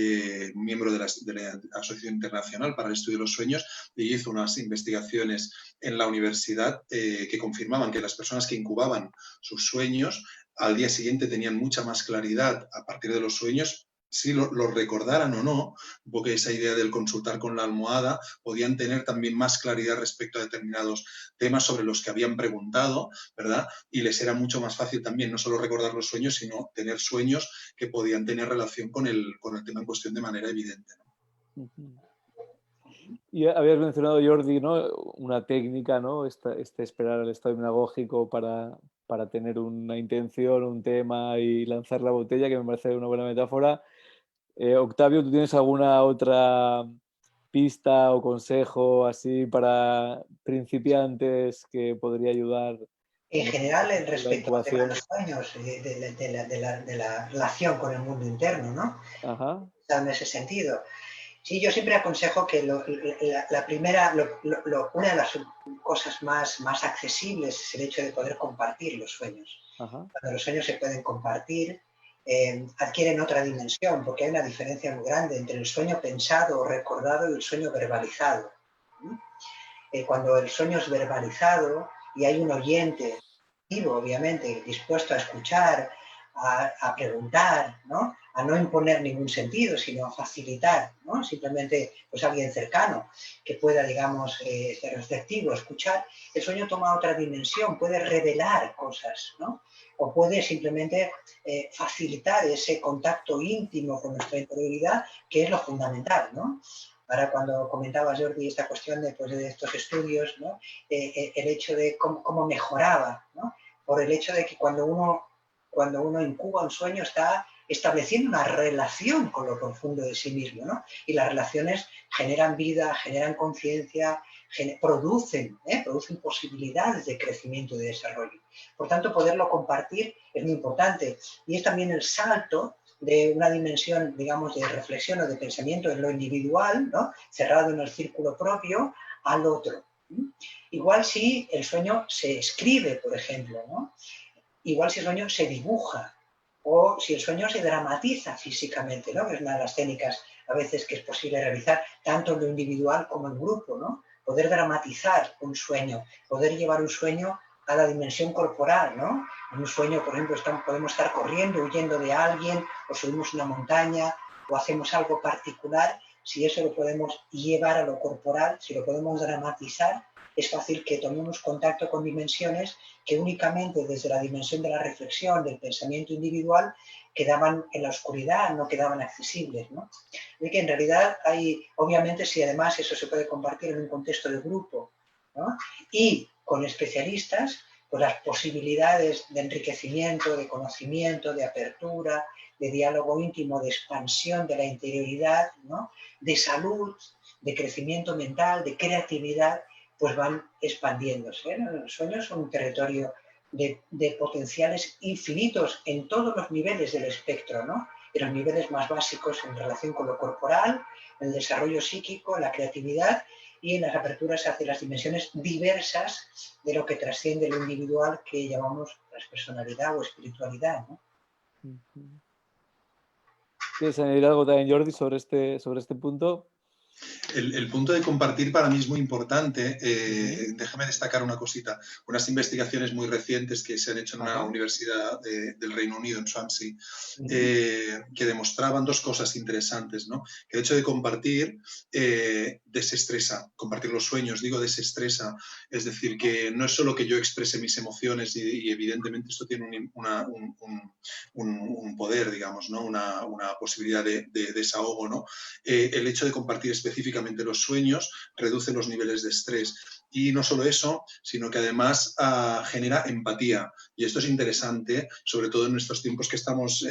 miembro de la Asociación Internacional para el Estudio de los Sueños, y hizo unas investigaciones en la universidad que confirmaban que las personas que incubaban sus sueños al día siguiente tenían mucha más claridad a partir de los sueños, si lo recordaran o no, un poco esa idea del consultar con la almohada, podían tener también más claridad respecto a determinados temas sobre los que habían preguntado, ¿verdad? Y les era mucho más fácil también no solo recordar los sueños, sino tener sueños que podían tener relación con el tema en cuestión de manera evidente, ¿no? Y habías mencionado, Jordi, ¿no? Una técnica, ¿no? Esperar al estado hipnagógico para tener una intención, un tema y lanzar la botella, que me parece una buena metáfora. Octavio, ¿tú tienes alguna otra pista o consejo así para principiantes que podría ayudar? En general, respecto al tema de los sueños, de la relación con el mundo interno, ¿no? Ajá. En ese sentido. Sí, yo siempre aconsejo que una de las cosas más accesibles es el hecho de poder compartir los sueños. Ajá. Cuando los sueños se pueden compartir, adquieren otra dimensión, porque hay una diferencia muy grande entre el sueño pensado o recordado y el sueño verbalizado. Cuando el sueño es verbalizado y hay un oyente vivo, obviamente, dispuesto a escuchar, a preguntar, ¿no? A no imponer ningún sentido, sino a facilitar, ¿no? Simplemente pues alguien cercano que pueda, digamos, ser receptivo, escuchar, el sueño toma otra dimensión, puede revelar cosas, ¿no? O puede simplemente facilitar ese contacto íntimo con nuestra interioridad, que es lo fundamental, ¿no? Ahora, cuando comentaba Jordi esta cuestión de estos estudios, ¿no? El hecho de cómo mejoraba, ¿no? Por el hecho de que cuando uno incuba un sueño está estableciendo una relación con lo profundo de sí mismo, ¿no? Y las relaciones generan vida, generan conciencia, producen posibilidades de crecimiento y de desarrollo. Por tanto, poderlo compartir es muy importante. Y es también el salto de una dimensión, digamos, de reflexión o de pensamiento en lo individual, ¿no? Cerrado en el círculo propio, al otro. Igual si el sueño se escribe, por ejemplo, ¿no? Igual si el sueño se dibuja, o si el sueño se dramatiza físicamente, ¿no? Que es una de las técnicas a veces que es posible realizar, tanto en lo individual como en grupo, ¿no? Poder dramatizar un sueño, poder llevar un sueño a la dimensión corporal, ¿no? En un sueño, por ejemplo, podemos estar corriendo, huyendo de alguien, o subimos una montaña, o hacemos algo particular. Si eso lo podemos llevar a lo corporal, si lo podemos dramatizar, es fácil que tomemos contacto con dimensiones que únicamente desde la dimensión de la reflexión, del pensamiento individual, quedaban en la oscuridad, no quedaban accesibles, ¿no? De que en realidad hay, obviamente, si además eso se puede compartir en un contexto de grupo, ¿no? Y con especialistas, pues las posibilidades de enriquecimiento, de conocimiento, de apertura, de diálogo íntimo, de expansión de la interioridad, ¿no? De salud, de crecimiento mental, de creatividad, pues van expandiéndose, ¿no? Los sueños son un territorio de potenciales infinitos en todos los niveles del espectro, ¿no? En los niveles más básicos en relación con lo corporal, en el desarrollo psíquico, en la creatividad y en las aperturas hacia las dimensiones diversas de lo que trasciende lo individual que llamamos transpersonalidad o espiritualidad, ¿no? ¿Quieres añadir algo también, Jordi, sobre este punto? El punto de compartir para mí es muy importante. Déjame destacar una cosita. Unas investigaciones muy recientes que se han hecho en una universidad del Reino Unido, en Swansea, que demostraban dos cosas interesantes, ¿no? Que el hecho de compartir desestresa, compartir los sueños, digo desestresa. Es decir, que no es solo que yo exprese mis emociones y evidentemente esto tiene un poder, digamos, ¿no? Una posibilidad de desahogo, ¿no? El hecho de compartir específicamente los sueños reduce los niveles de estrés. Y no solo eso, sino que además genera empatía. Y esto es interesante, sobre todo en estos tiempos que estamos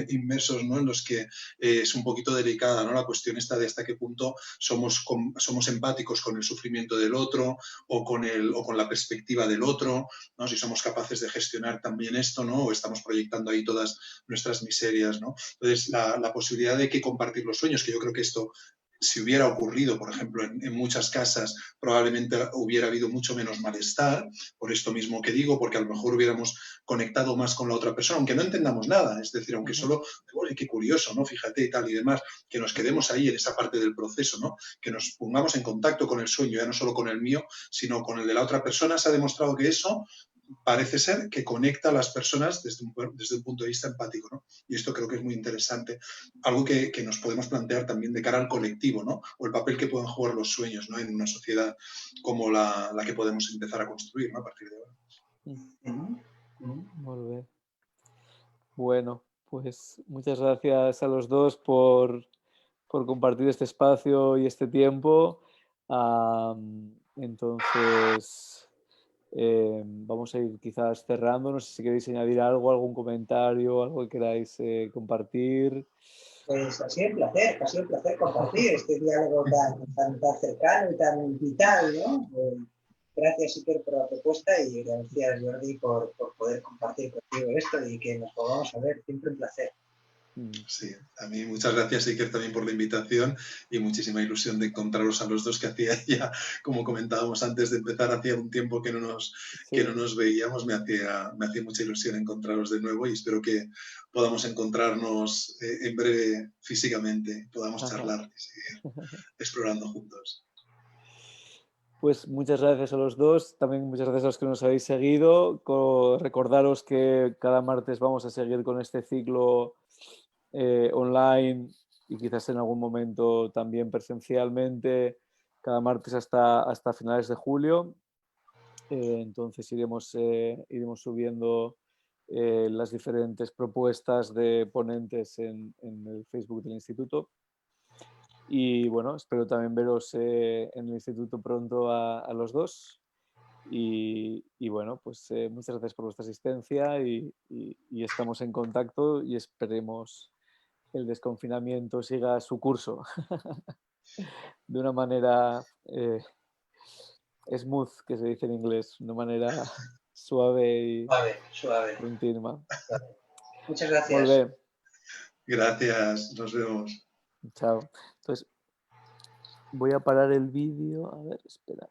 inmersos, ¿no? En los que es un poquito delicada, ¿no? La cuestión está de hasta qué punto somos empáticos con el sufrimiento del otro o con la perspectiva del otro, ¿no? Si somos capaces de gestionar también esto, ¿no? O estamos proyectando ahí todas nuestras miserias, ¿no? Entonces, la posibilidad de que compartir los sueños, que yo creo que esto, si hubiera ocurrido, por ejemplo, en muchas casas, probablemente hubiera habido mucho menos malestar, por esto mismo que digo, porque a lo mejor hubiéramos conectado más con la otra persona, aunque no entendamos nada, es decir, aunque solo, oye, qué curioso, ¿no? Fíjate y tal y demás, que nos quedemos ahí en esa parte del proceso, ¿no? Que nos pongamos en contacto con el sueño, ya no solo con el mío, sino con el de la otra persona. Se ha demostrado que eso parece ser que conecta a las personas desde un punto de vista empático, ¿no? Y esto creo que es muy interesante. Algo que nos podemos plantear también de cara al colectivo, ¿no? O el papel que pueden jugar los sueños, ¿no? En una sociedad como la que podemos empezar a construir, ¿no? A partir de ahora. Muy bien. Bueno, pues muchas gracias a los dos por compartir este espacio y este tiempo. Entonces, vamos a ir quizás cerrando. No sé si queréis añadir algo, algún comentario, algo que queráis compartir. Pues ha sido un placer compartir este diálogo tan cercano y tan vital, ¿no? Gracias, Iker, por la propuesta y gracias, Jordi, por poder compartir contigo esto y que nos podamos ver. Siempre un placer. Sí, a mí muchas gracias, Iker, también por la invitación y muchísima ilusión de encontraros a los dos, que hacía ya, como comentábamos antes de empezar, hacía un tiempo que no nos veíamos. Me hacía mucha ilusión encontraros de nuevo y espero que podamos encontrarnos en breve físicamente, podamos charlar y seguir explorando juntos. Pues muchas gracias a los dos, también muchas gracias a los que nos habéis seguido. Recordaros que cada martes vamos a seguir con este ciclo online y quizás en algún momento también presencialmente, cada martes hasta finales de julio. Entonces iremos subiendo las diferentes propuestas de ponentes en el Facebook del Instituto. Y bueno, espero también veros en el Instituto pronto a los dos. Y bueno, pues muchas gracias por vuestra asistencia y estamos en contacto y esperemos el desconfinamiento siga su curso de una manera smooth, que se dice en inglés, una manera suave y suave. continua. Muchas gracias. Muy bien. Gracias, nos vemos. Chao. Entonces, voy a parar el vídeo. A ver, espera.